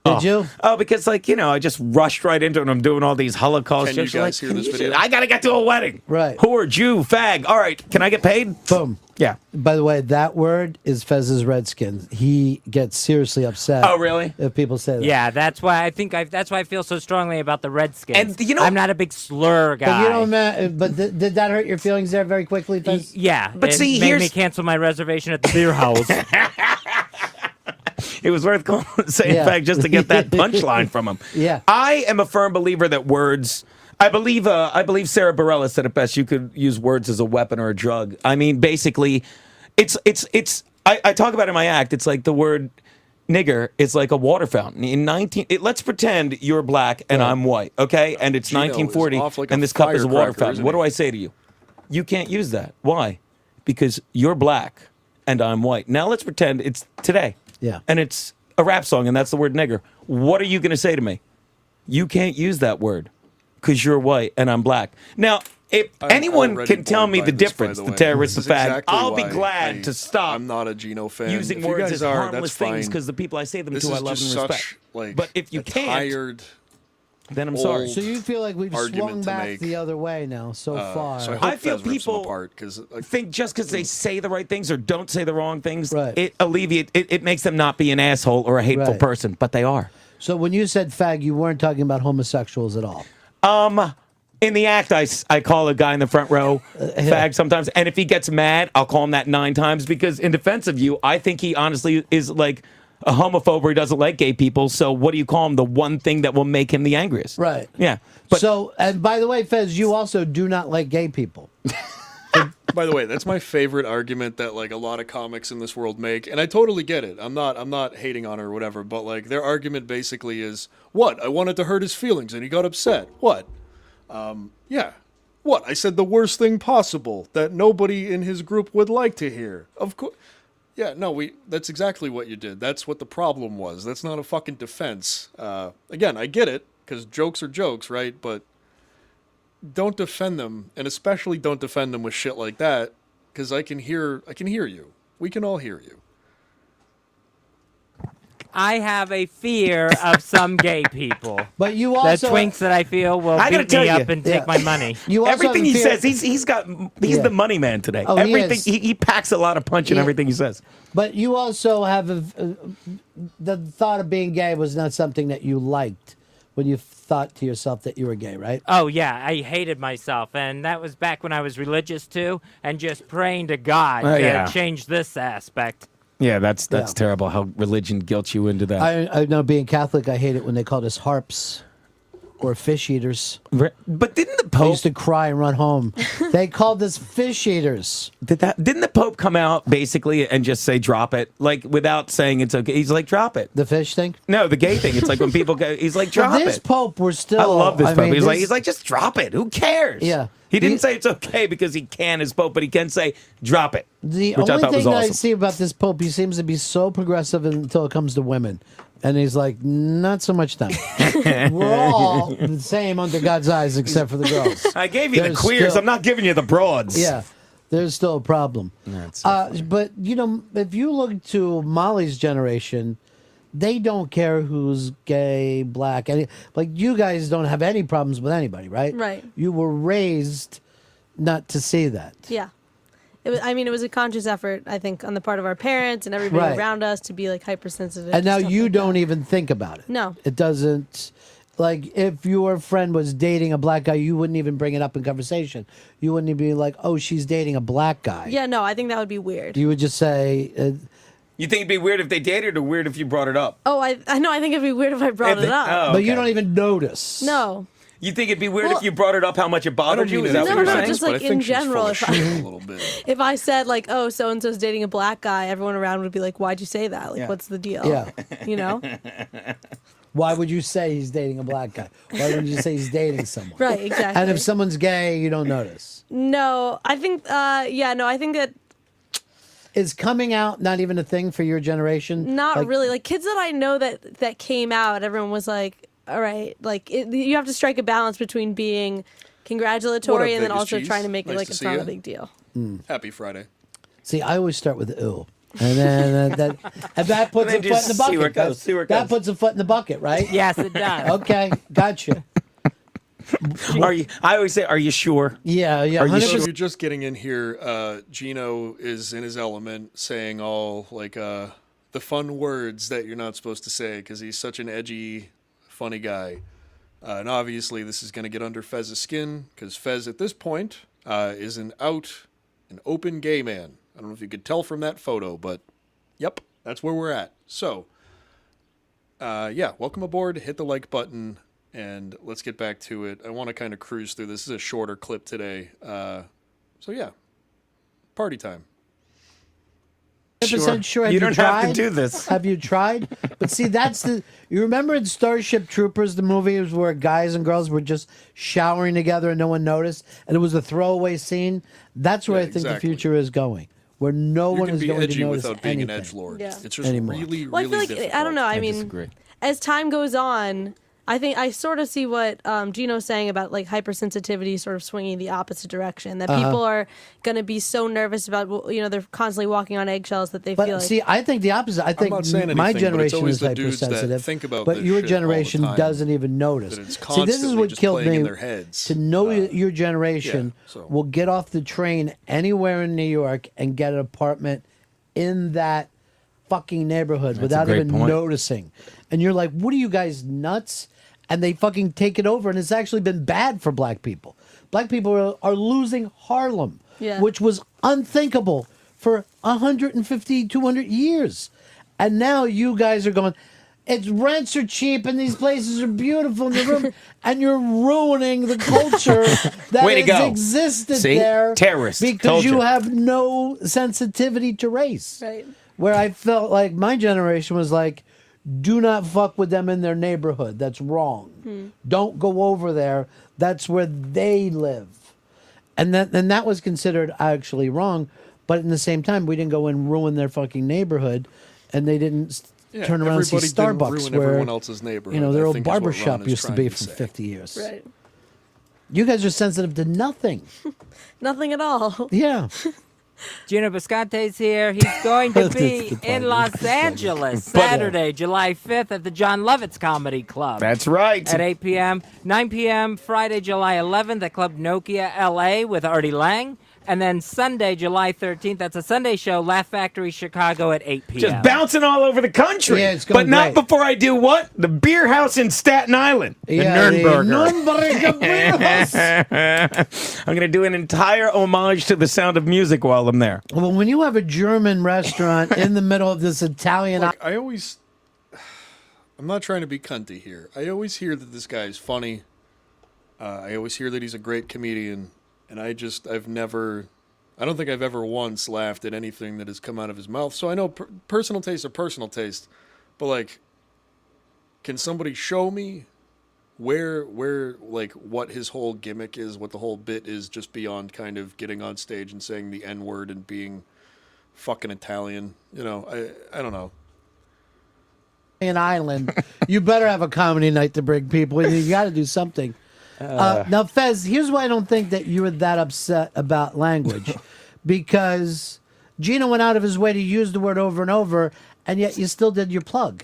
M: Did you? Oh, because, like, you know, I just rushed right into it. And I'm doing all these Holocaust
B: Can you
M: jokes.
B: guys hear this video?
M: I got to get to a wedding.
E: Right.
M: Whore, Jew, fag. All right. Can I get paid?
E: Boom.
M: Yeah.
E: By the way, that word is Fez's Redskins. He gets seriously upset.
M: Oh, really?
E: If people say that.
N: Yeah, that's why I feel so strongly about the Redskins.
M: And, you know,
N: I'm not a big slur guy.
E: But you don't. But did that hurt your feelings there very quickly, Fez?
N: Yeah.
M: But
N: it
M: see,
N: made me cancel my reservation at the beer house.
M: It was worth saying fag just to get that punchline from him.
E: Yeah.
M: I am a firm believer that words I believe Sarah Bareilles said it best. You could use words as a weapon or a drug. I mean, basically, I talk about it in my act. It's like the word nigger is like a water fountain. Let's pretend you're black and I'm white, okay? And it's
B: Gino is
M: 1940
B: off like
M: and
B: a
M: this cup is a water
B: firecracker,
M: fountain.
B: isn't
M: What
B: he?
M: do I say to you? You can't use that. Why? Because you're black and I'm white. Now let's pretend it's today.
E: Yeah.
M: And it's a rap song and that's the word nigger. What are you going to say to me? You can't use that word because you're white and I'm black. Now, if anyone
B: already
M: can tell
B: bored
M: me
B: by
M: the
B: this, by
M: difference,
B: the
M: the
B: way.
M: terrorist, the
B: This is
M: fag,
B: exactly
M: I'll be
B: why
M: glad to stop
B: I'm not a Gino fan.
M: using
B: If you
M: words
B: guys
M: as
B: are,
M: harmless
B: that's
M: things
B: fine.
M: because the people I say them
B: This
M: to I
B: is
M: love
B: just
M: and respect.
B: such, like,
M: But if you
B: a
M: can't,
B: tired,
M: then I'm sorry.
E: So you feel like we've
B: argument
E: swung
B: to
E: back
B: make.
E: the other way now so far.
B: So I hope
M: I feel
B: Fez rips them
M: people
B: apart because
M: think just because they say the right things or don't say the wrong things, it makes them not be an asshole or a hateful
E: Right.
M: person, but they are.
E: So when you said fag, you weren't talking about homosexuals at all.
M: In the act, I call a guy in the front row fag sometimes, and if he gets mad, I'll call him that 9 times because in defense of you, I think he honestly is like a homophobe or he doesn't like gay people. So what do you call him? The one thing that will make him the angriest.
E: Right.
M: Yeah.
E: So, and by the way, Fez, you also do not like gay people.
B: By the way, that's my favorite argument that like a lot of comics in this world make, and I totally get it. I'm not hating on her or whatever, but like their argument basically is, what? I wanted to hurt his feelings and he got upset. What? Yeah. What? I said the worst thing possible that nobody in his group would like to hear. Of course. Yeah, no, that's exactly what you did. That's what the problem was. That's not a fucking defense. Again, I get it, because jokes are jokes, right? But don't defend them, and especially don't defend them with shit like that, because I can hear you. We can all hear you.
N: I have a fear of some gay people.
E: But you
N: The
E: also
N: twinks that I feel will
M: I gotta
N: beat
M: tell
N: me
M: you,
N: up and take my money.
E: You also
M: Everything
E: have
M: he
E: a fear-
M: says, he's
E: Yeah.
M: the money man today.
E: Oh, he
M: Everything
E: is.
M: he packs a lot of punch in
E: Yeah.
M: everything he says.
E: But you also have the thought of being gay was not something that you liked when you thought to yourself that you were gay, right?
N: Oh, yeah, I hated myself. And that was back when I was religious, too, and just praying to God
M: Oh,
N: to
M: yeah.
N: change this aspect.
M: Yeah, that's
E: Yeah.
M: terrible how religion guilts you into that.
E: I know being Catholic, I hate it when they called us harps or fish eaters.
M: But didn't the
E: I
M: Pope
E: used to cry and run home. They called us fish eaters.
M: didn't the Pope come out basically and just say drop it? Like without saying it's okay. He's like drop it.
E: The fish thing?
M: No, the gay thing. It's like when people go he's like drop
E: But this
M: it.
E: Pope was still
M: I love this
E: I
M: Pope.
E: mean,
M: He's
E: this-
M: like just drop it. Who cares?
E: Yeah.
M: He didn't say it's okay because he can as Pope, but he can say drop it.
E: The
M: which I
E: only
M: thought was
E: thing that I
M: awesome.
E: see about this Pope, he seems to be so progressive until it comes to women. And he's like, not so much now. We're all the same under God's eyes except for the girls.
M: I gave you
E: There's
M: the queers.
E: still-
M: I'm not giving you the broads.
E: Yeah, there's still a problem.
M: That's
E: But, you know, if you look to Molly's generation, they don't care who's gay, black, like you guys don't have any problems with anybody, right?
O: Right.
E: You were raised not to see that.
O: Yeah. It was, I mean, it was a conscious effort, I think, on the part of our parents and everybody
E: Right.
O: around us to be like hypersensitive.
E: And now
O: to stuff
E: you
O: like
E: don't even think about it.
O: No.
E: It doesn't. Like, if your friend was dating a black guy, you wouldn't even bring it up in conversation. You wouldn't even be like, oh, she's dating a black guy.
O: Yeah, no, I think that would be weird.
E: You would just say,
M: You think it'd be weird if they dated or weird if you brought it up?
O: Oh, I know. I think it'd be weird if I brought
M: If
O: it
M: they-
O: up.
M: oh,
E: but you
M: okay.
E: don't even notice.
O: No.
M: You think it'd be weird
O: Well-
M: if you brought it up how much it bothered you? Is that
O: No,
M: what you're
O: no,
M: saying?
O: just like in general. If if I said like, oh, so and so's dating a black guy, everyone around would be like, why'd you say that? Like,
E: Yeah.
O: what's the deal?
E: Yeah.
O: You know?
E: Why would you say he's dating a black guy? Why wouldn't you say he's dating someone?
O: Right, exactly.
E: And if someone's gay, you don't notice.
O: No, I think, yeah, no, I think that
E: Is coming out not even a thing for your generation?
O: not
E: Like,
O: really. Like kids that I know that came out, everyone was like, all right, like you have to strike a balance between being congratulatory and then
B: Vegas
O: also
B: cheese?
O: trying to make it
B: Nice
O: like
B: to
O: it's
B: see
O: not
B: ya.
O: a big deal.
B: Happy Friday.
E: See, I always start with ooh. And then that puts a
M: And then
E: foot in the
M: just
E: bucket.
M: see where it goes, see where it
E: That
M: goes.
E: puts a foot in the bucket, right?
N: Yes, it does.
E: Okay, gotcha.
M: Are you? I always say, are you sure?
E: Yeah, yeah.
M: Are you
E: 100%.
B: So if you're just getting in here, Gino is in his element saying all like the fun words that you're not supposed to say because he's such an edgy, funny guy. And obviously this is going to get under Fez's skin because Fez at this point is an open gay man. I don't know if you could tell from that photo, but yep, that's where we're at. So, yeah, welcome aboard. Hit the like button. And let's get back to it. I want to kind of cruise through. This is a shorter clip today. So yeah, party time.
E: 100% sure.
M: You don't have to
E: tried?
M: do this.
E: Have you tried? But see, that's the. You remember in Starship Troopers, the movie was where guys and girls were just showering together and no one noticed, and it was a throwaway scene. That's where I think the future is going, where no
B: You
E: one
B: can
E: is
B: be
E: going to
B: edgy
E: notice
B: without being
E: anything.
B: an edgelord.
O: Yeah.
B: It's just
E: Anymore.
B: really,
O: Well, I feel like
B: difficult.
O: I don't know. I mean, as time goes on, I think I sort of see what Gino's saying about like hypersensitivity sort of swinging the opposite direction. That people are going to be so nervous about, they're constantly walking on eggshells that they
E: But
O: feel like.
E: see, I think the opposite. I think
B: not saying
E: my
B: anything, but it's
E: generation
B: always
E: is
B: the dudes that
E: hypersensitive,
B: think about
E: but
B: this
E: your
B: shit all the
E: generation
B: time,
E: doesn't even notice.
B: that it's
E: See, this is
B: constantly
E: what
B: just
E: killed
B: playing
E: me.
B: in their heads.
E: To know your generation
B: so-
E: will get off the train anywhere in New York and get an apartment in that fucking neighborhood without
M: great
E: even
M: point.
E: noticing. And you're like, what are you guys, nuts? And they fucking take it over, and it's actually been bad for black people. Black people are losing Harlem,
O: Yeah.
E: which was unthinkable for 150, 200 years. And now you guys are going, its rents are cheap and these places are beautiful in the room, and you're ruining the culture that
M: Way to
E: has
M: go.
E: existed
M: See?
E: there
M: Terrorist.
E: because
M: Told
E: you
M: you.
E: have no sensitivity to race.
O: Right.
E: Where I felt like my generation was like, do not fuck with them in their neighborhood. That's wrong. Don't go over there. That's where they live. And that was considered actually wrong. But at the same time, we didn't go and ruin their fucking neighborhood, and they didn't
B: Yeah,
E: turn around and see
B: everybody didn't
E: Starbucks
B: ruin
E: where
B: everyone else's neighborhood,
E: their
B: I
E: old
B: think is what
E: barber
B: Ron
E: shop
B: is
E: used to
B: trying
E: be
B: to
E: for
B: say.
E: 50 years.
O: Right.
E: You guys are sensitive to nothing.
O: Nothing at all.
E: Yeah.
N: Gino Bisconte's here. He's going to be in Los Angeles Saturday, July 5th at the John Lovitz Comedy Club.
M: That's right.
N: At 8 p.m. 9 p.m. Friday, July 11th at Club Nokia LA with Artie Lang. And then Sunday, July 13th, that's a Sunday show, Laugh Factory Chicago at 8 p.m.
M: Just bouncing all over the country.
E: Yeah, it's going
M: but not
E: great.
M: before I do what? The beer house in Staten Island.
E: Yeah,
M: the
E: the Nürnberger Beer House.
M: Nürnberger. I'm going to do an entire homage to the Sound of Music while I'm there.
E: Well, when you have a German restaurant in the middle of this Italian...
B: Like, I'm not trying to be cunty here. I always hear that this guy is funny. I always hear that he's a great comedian. And I don't think I've ever once laughed at anything that has come out of his mouth. So I know personal taste are personal taste. But, like, can somebody show me where, like, what his whole gimmick is, what the whole bit is, just beyond kind of getting on stage and saying the N-word and being fucking Italian? I don't know.
E: An island, you better have a comedy night to bring people in. You got to do something. Now, Fez, here's why I don't think that you were that upset about language, because Gino went out of his way to use the word over and over, and yet you still did your plug.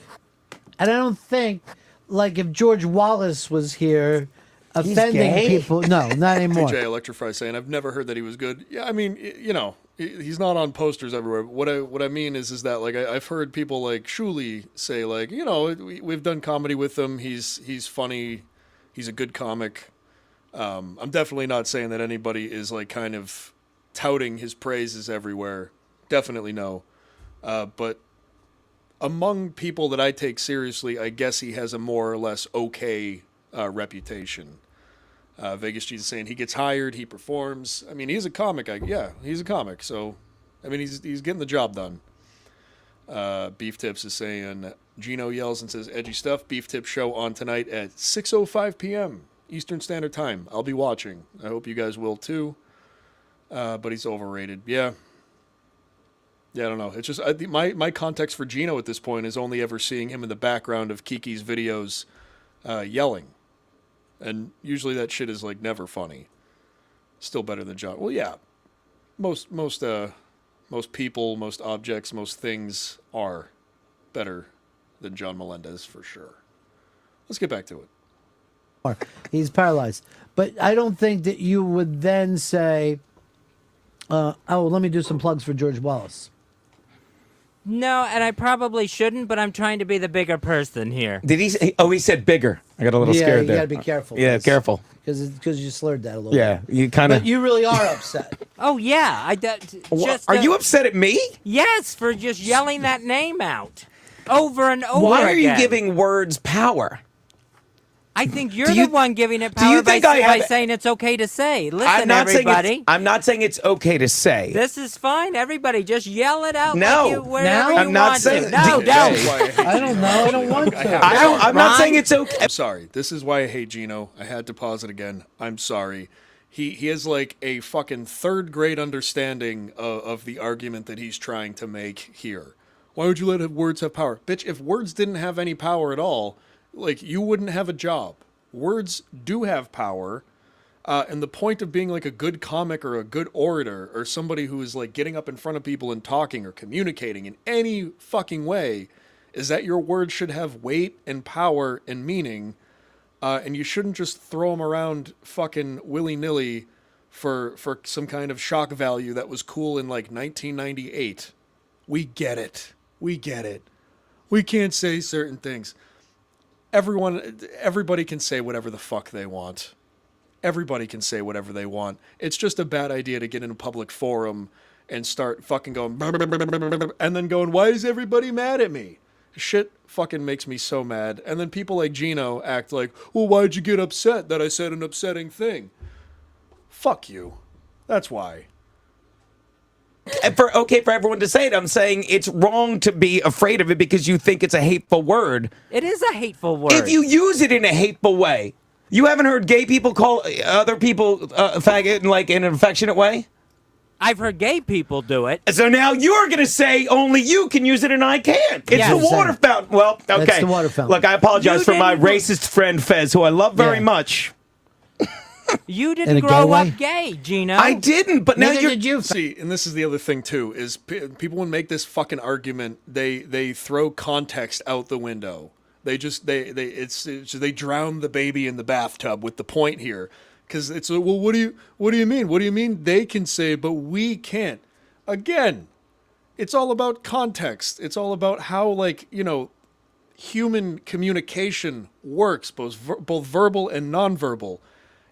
E: And I don't think, like, if George Wallace was here offending people, no, not anymore.
B: DJ Electrify saying, I've never heard that he was good. Yeah, I mean, he's not on posters everywhere. What I mean is that, like, I've heard people like Shuli say, like, we've done comedy with him. He's funny. He's a good comic. I'm definitely not saying that anybody is, like, kind of touting his praises everywhere. Definitely no. But among people that I take seriously, I guess he has a more or less okay reputation. Vegas Jesus saying he gets hired, he performs. I mean, he's a comic. He's a comic. So, I mean, he's getting the job done. Beef Tips is saying, Gino yells and says, edgy stuff. Beef Tips show on tonight at 6:05 p.m. Eastern Standard Time. I'll be watching. I hope you guys will too. But he's overrated. Yeah. Yeah, I don't know. It's just my context for Gino at this point is only ever seeing him in the background of Kiki's videos yelling. And usually that shit is, like, never funny. Still better than John. Well, yeah. Most people, most objects, most things are better than John Melendez for sure. Let's get back to it.
E: He's paralyzed. But I don't think that you would then say, let me do some plugs for George Wallace.
N: No, and I probably shouldn't, but I'm trying to be the bigger person here.
M: Did he say? Oh, he said bigger. I got a little scared there.
E: You got to be careful.
M: Yeah, careful.
E: Because you slurred that a little
M: Yeah,
E: bit.
M: you kind of.
E: But you really are upset.
N: Oh, yeah.
M: Are you upset at me?
N: Yes, for just yelling that name out over and over
M: Why are
N: again.
M: you giving words power?
N: I think you're
M: Do you-
N: the one giving it
M: do you
N: power by,
M: think I
N: by
M: have-
N: saying it's okay to say. Listen,
M: I'm not
N: everybody.
M: saying I'm not saying it's okay to say.
N: This is fine. Everybody, just yell it out
M: No.
N: like you, wherever
E: Now?
N: you
M: I'm not
N: want
M: saying-
N: to. No,
M: Do-
N: don't.
E: I don't know. I don't want to.
M: I'm not saying it's okay.
B: I'm sorry. This is why I hate Gino. I had to pause it again. I'm sorry. He has like a fucking third grade understanding of the argument that he's trying to make here. Why would you let words have power? Bitch, if words didn't have any power at all, like, you wouldn't have a job. Words do have power. And the point of being like a good comic or a good orator or somebody who is like getting up in front of people and talking or communicating in any fucking way is that your words should have weight and power and meaning. And you shouldn't just throw them around fucking willy-nilly for some kind of shock value that was cool in like 1998. We get it. We get it. We can't say certain things. Everybody can say whatever the fuck they want. Everybody can say whatever they want. It's just a bad idea to get in a public forum and start fucking going and then going, why is everybody mad at me? Shit fucking makes me so mad. And then people like Gino act like, well, why'd you get upset that I said an upsetting thing? Fuck you. That's why.
M: And for everyone to say it, I'm saying it's wrong to be afraid of it because you think it's a hateful word.
N: It is a hateful word.
M: If you use it in a hateful way, you haven't heard gay people call other people faggot in like in an affectionate way?
N: I've heard gay people do it.
M: So now you're going to say only you can use it and I can't. It's
N: Yes.
M: the water fountain. Well, okay.
E: That's the water fountain.
M: Look, I apologize
N: You
M: for my
N: didn't-
M: racist friend Fez, who I love very
E: Yeah.
M: much.
N: You
E: In a
N: didn't
E: gay
N: grow
E: way?
N: up gay, Gino.
M: I didn't, but now
E: Neither
M: you're...
E: did you.
B: See, and this is the other thing too, is people when make this fucking argument, they throw context out the window. They drown the baby in the bathtub with the point here, because it's well, what do you mean? What do you mean they can say but we can't? Again, it's all about context. It's all about how, like, you know, human communication works, both verbal and nonverbal.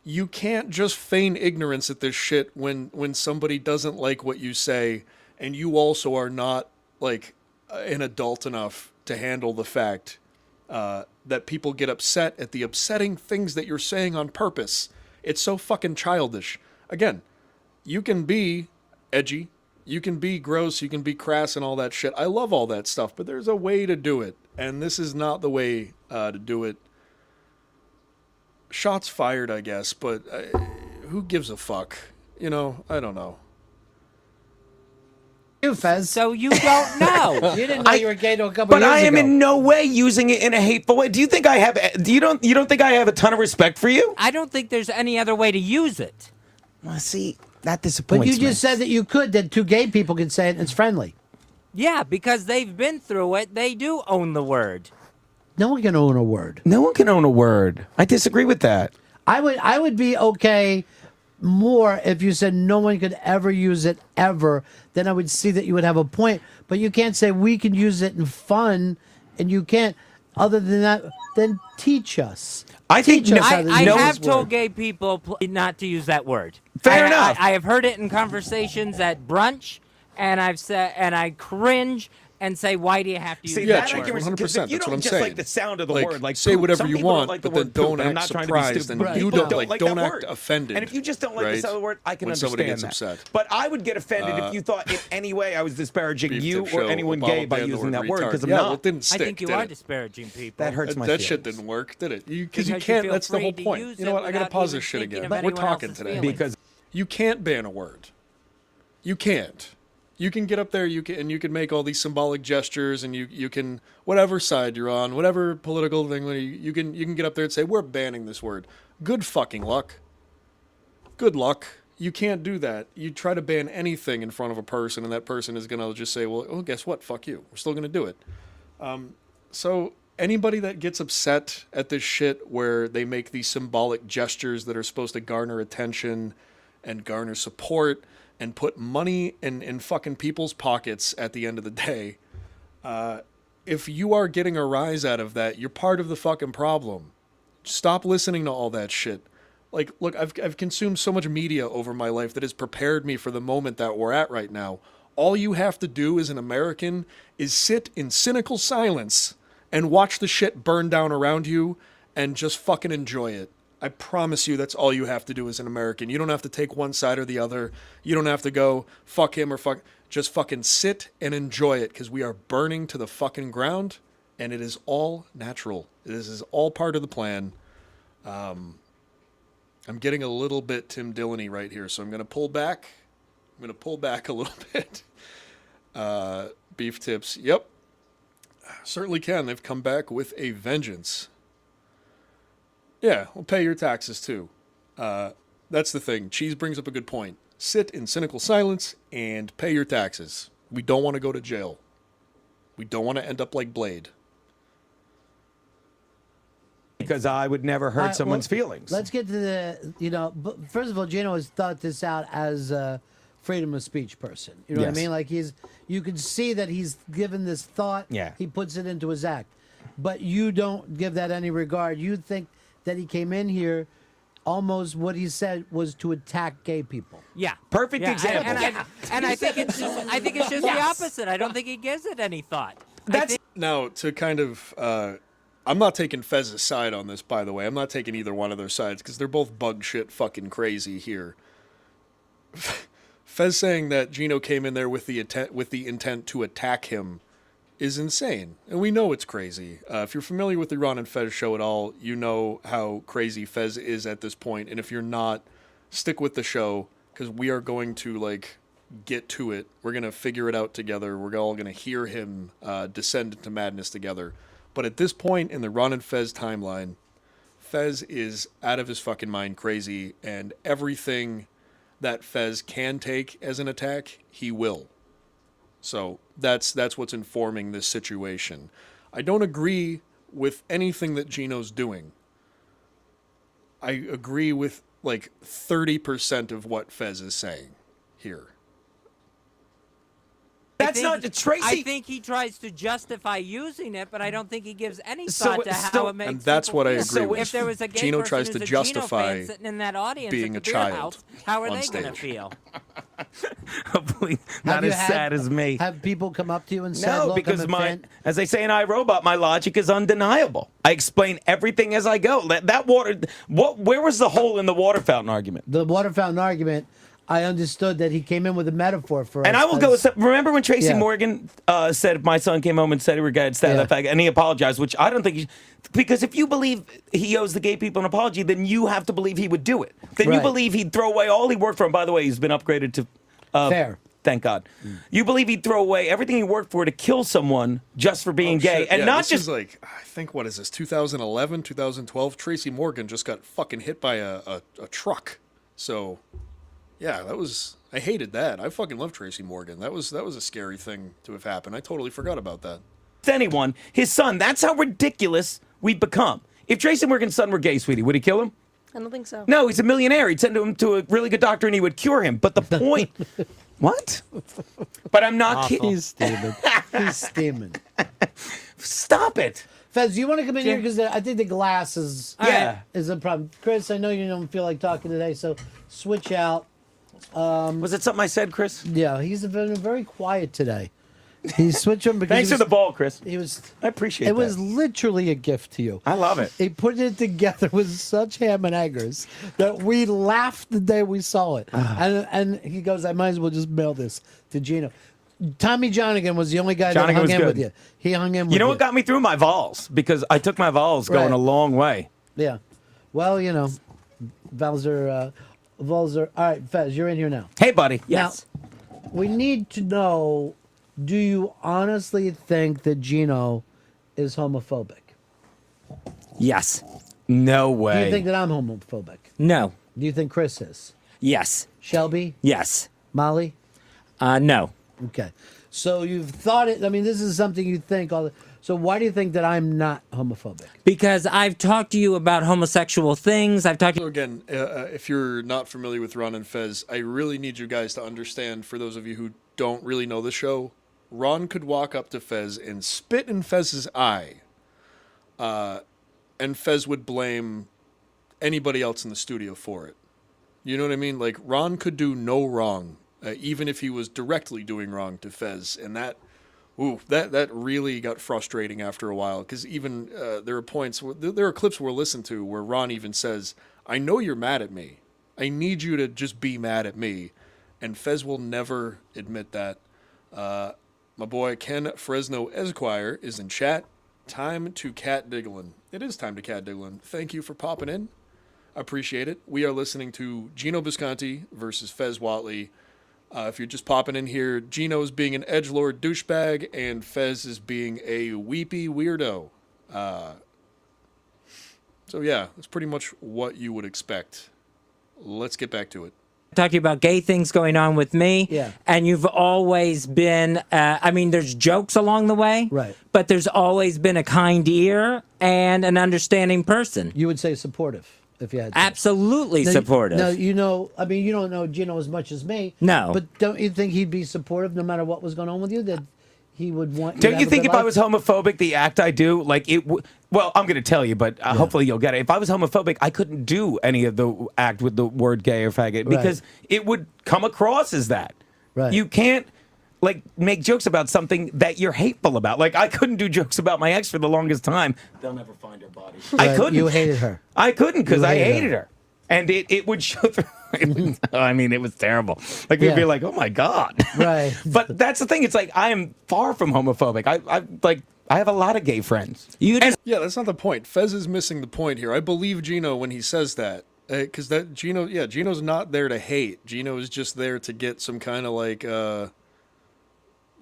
B: You can't just feign ignorance at this shit when somebody doesn't like what you say, and you also are not like an adult enough to handle the fact that people get upset at the upsetting things that you're saying on purpose. It's so fucking childish. Again, you can be edgy, you can be gross, you can be crass and all that shit. I love all that stuff, but there's a way to do it, and this is not the way to do it. Shots fired, I guess, but who gives a fuck? You know, I don't know.
E: You, Fez.
N: So you don't know.
E: You didn't know you were gay till a couple
M: But
E: years
M: I am
E: ago.
M: in no way using it in a hateful way. Do you think I have? You don't think I have a ton of respect for you?
N: I don't think there's any other way to use it.
M: Well, see, that disappoints
E: But you
M: me.
E: just said that you could, that two gay people could say it and it's friendly.
N: Yeah, because they've been through it. They do own the word.
E: No one can own a word.
M: No one can own a word. I disagree with that.
E: I would be okay more if you said no one could ever use it ever. Then I would see that you would have a point. But you can't say we can use it in fun, and you can't. Other than that, then teach us.
M: I think
E: Teach us how to
N: I
E: use
N: have
E: this
N: told
E: word.
N: gay people not to use that word.
M: Fair enough.
N: I have heard it in conversations at brunch, and I've said, and I cringe and say, "Why do you have to use
M: See,
N: that
M: that I
N: word?"
M: can
B: 100%.
M: If you
B: That's what
M: don't
B: I'm
M: just
B: saying.
M: like the sound of the
B: Like,
M: word, like
B: say
M: poop.
B: whatever
M: Some
B: you
M: people don't
B: want,
M: like the
B: but then
M: word
B: don't
M: poop, and I'm
B: act
M: not trying to be
B: surprised,
M: stupid.
B: and
M: People
B: you don't
M: like
B: don't
M: that
B: act
M: word.
B: offended.
M: And if you just don't like
B: right,
M: this other word, I can
B: when
M: understand
B: somebody gets
M: that.
B: upset.
M: But I would get offended if you thought in any way I was disparaging
B: Beef
M: you
B: tip
M: or
B: show,
M: anyone
B: Obama
M: gay by
B: banned the
M: using that
B: word
M: word
B: retard.
M: because I'm
B: Yeah,
M: not.
B: well, it didn't stick,
N: I think you
B: did
N: are
B: it?
N: disparaging people.
M: That hurts my
B: That
M: feelings.
B: shit didn't work, did it? Because you
N: Because you
B: can't.
N: feel
B: That's the whole
N: free to
B: point.
N: use
B: You know
N: it
B: what? I gotta
N: without
B: pause
N: even
B: this shit
N: thinking
B: again.
N: of
B: We're
N: anyone
B: talking
N: else's
B: today.
N: feelings.
M: Because
B: You can't ban a word. You can't. You can get up there, you can make all these symbolic gestures, and you can, whatever side you're on, whatever political thing, you can get up there and say we're banning this word. Good fucking luck. Good luck. You can't do that. You try to ban anything in front of a person, and that person is gonna just say, well, oh, guess what? Fuck you. We're still gonna do it. So anybody that gets upset at this shit where they make these symbolic gestures that are supposed to garner attention and garner support and put money in fucking people's pockets at the end of the day, if you are getting a rise out of that, you're part of the fucking problem. Stop listening to all that shit. Like, look, I've consumed so much media over my life that has prepared me for the moment that we're at right now. All you have to do as an American is sit in cynical silence and watch the shit burn down around you and just fucking enjoy it. I promise you that's all you have to do as an American. You don't have to take one side or the other. You don't have to go fuck him or fuck. Just fucking sit and enjoy it because we are burning to the fucking ground and it is all natural. This is all part of the plan. I'm getting a little bit Tim Dillon-y right here, so I'm going to pull back. I'm going to pull back a little bit. Beef tips. Yep. Certainly can. They've come back with a vengeance. Yeah, we'll pay your taxes too. That's the thing. Cheese brings up a good point. Sit in cynical silence and pay your taxes. We don't want to go to jail. We don't want to end up like Blade.
M: Because I would never hurt someone's feelings.
E: Let's get to the, but first of all, Gino has thought this out as a freedom of speech person. You know what I
M: Yes.
E: mean? Like you can see that he's given this thought.
M: Yeah.
E: He puts it into his act. But you don't give that any regard. You think that he came in here, almost what he said was to attack gay people.
N: Yeah.
M: Perfect
N: Yeah,
M: example.
N: And I think it's just the opposite. I don't think he gives it any thought.
B: Now, to kind of, I'm not taking Fez's side on this, by the way. I'm not taking either one of their sides because they're both bug shit fucking crazy here. Fez saying that Gino came in there with the intent to attack him is insane, and we know it's crazy. If you're familiar with the Ron and Fez show at all, you know how crazy Fez is at this point, and if you're not, stick with the show, because we are going to, get to it. We're going to figure it out together. We're all going to hear him descend into madness together. But at this point in the Ron and Fez timeline, Fez is out of his fucking mind crazy, and everything that Fez can take as an attack, he will. So that's what's informing this situation. I don't agree with anything that Gino's doing. I agree with 30% of what Fez is saying here.
M: That's not Tracy.
N: I think he tries to justify using it, but I don't think he gives any thought to how it makes.
B: And that's
N: people
B: what I
N: feel.
B: agree with.
N: If there was a gay
B: Gino
N: person
B: tries
N: who's
B: to
N: a Gino
B: justify
N: fan sitting in that audience
B: being
N: at
B: a
N: the beer
B: child
N: house, how are
B: on
N: they going to
B: stage.
N: feel?
M: Hopefully not
E: Have you
M: as sad as me.
E: Have people come up to you and said,
M: No,
E: look,
M: because
E: I'm a fan?
M: as they say in iRobot, my logic is undeniable. I explain everything as I go. That water, where was the hole in the water fountain argument?
E: The water fountain argument, I understood that he came in with a metaphor for us.
M: And I will go. Remember when Tracy
E: Yeah.
M: Morgan said, if my son came home and said he regretted that fact, and he apologized, which I don't think because if you believe he owes the gay people an apology, then you have to believe he would do it. Then you
E: Right.
M: believe he'd throw away all he worked for. And by the way, he's been upgraded to
E: fair.
M: Thank God. You believe he'd throw away everything he worked for to kill someone just for being gay,
B: Shit,
M: and
B: yeah,
M: not
B: this
M: just
B: is I think, what is this, 2011, 2012? Tracy Morgan just got fucking hit by a truck. So, yeah, I hated that. I fucking love Tracy Morgan. That was a scary thing to have happened. I totally forgot about that.
M: anyone. His son. That's how ridiculous we've become. If Tracy Morgan's son were gay, sweetie, would he kill him?
O: I don't think so.
M: No, he's a millionaire. He'd send him to a really good doctor and he would cure him. But the point... What? But I'm not kidding.
E: He's steaming. He's steaming.
M: Stop it.
E: Fez, do you want to come in here? Because I think the glass is a problem. Chris, I know you don't feel like talking today, so switch out.
M: Was it something I said, Chris?
E: Yeah, he's been very quiet today. He's switching because
M: Thanks for the ball, Chris.
E: He was.
M: I appreciate
E: it.
M: It
E: was literally a gift to you.
M: I love it.
E: He put it together with such ham and eggers that we laughed the day we saw it. And he goes, I might as well just mail this to Gino. Tommy Johnigan was the only guy that hung in with you. He hung in with you.
M: You know what got me through my vols? Because I took my vols going a long way.
E: Yeah. Well, you know, vols are. All right, Fez, you're in here now.
M: Hey, buddy. Yes.
E: Now, we need to know, do you honestly think that Gino is homophobic?
N: Yes.
M: No way.
E: Do you think that I'm homophobic?
N: No.
E: Do you think Chris is?
N: Yes.
E: Shelby?
N: Yes.
E: Molly?
N: No.
E: Okay. So you've thought it. I mean, this is something you think all the. So why do you think that I'm not homophobic?
N: Because I've talked to you about homosexual things. I've talked.
B: So again, if you're not familiar with Ron and Fez, I really need you guys to understand. For those of you who don't really know the show, Ron could walk up to Fez and spit in Fez's eye, and Fez would blame anybody else in the studio for it. You know what I mean? Like, Ron could do no wrong, even if he was directly doing wrong to Fez, and that Ooh, that really got frustrating after a while because even there are points, there are clips we'll listen to where Ron even says, I know you're mad at me. I need you to just be mad at me. And Fez will never admit that. My boy Ken Fresno Esquire is in chat. Time to cat digglin'. It is time to cat digglin'. Thank you for popping in. I appreciate it. We are listening to Gino Bisconti versus Fez Whatley. If you're just popping in here, Gino's being an edgelord douchebag, and Fez is being a weepy weirdo. So yeah, that's pretty much what you would expect. Let's get back to it.
N: Talking about gay things going on with me.
E: Yeah.
N: And you've always been, I mean, there's jokes along the way.
E: Right.
N: But there's always been a kind ear and an understanding person.
E: You would say supportive if you had to.
N: Absolutely
E: Now,
N: supportive.
E: No, you know, I mean, you don't know Gino as much as me.
N: No.
E: But don't you think he'd be supportive no matter what was going on with you? That he would want you to
M: Don't
E: have
M: you
E: a
M: think
E: good
M: if I
E: life?
M: was homophobic, the act I do, like it? Well, I'm going to tell you, but hopefully you'll get it. If I was homophobic, I couldn't do any of the act with the word gay or faggot because it would come across as that.
E: Right.
M: You can't like make jokes about something that you're hateful about. Like I couldn't do jokes about my ex for the longest time. They'll never find her body. I
E: Right,
M: couldn't.
E: You hated her.
M: I couldn't because
E: You
M: I
E: hated
M: hated her. And it would show through. I mean, it was terrible. Like, we'd
E: Yeah.
M: be like, oh, my God.
E: Right.
M: But that's the thing. It's like, I am far from homophobic. I have a lot of gay friends.
B: Yeah, that's not the point. Fez is missing the point here. I believe Gino when he says that. Because Gino's not there to hate. Gino is just there to get some kind of like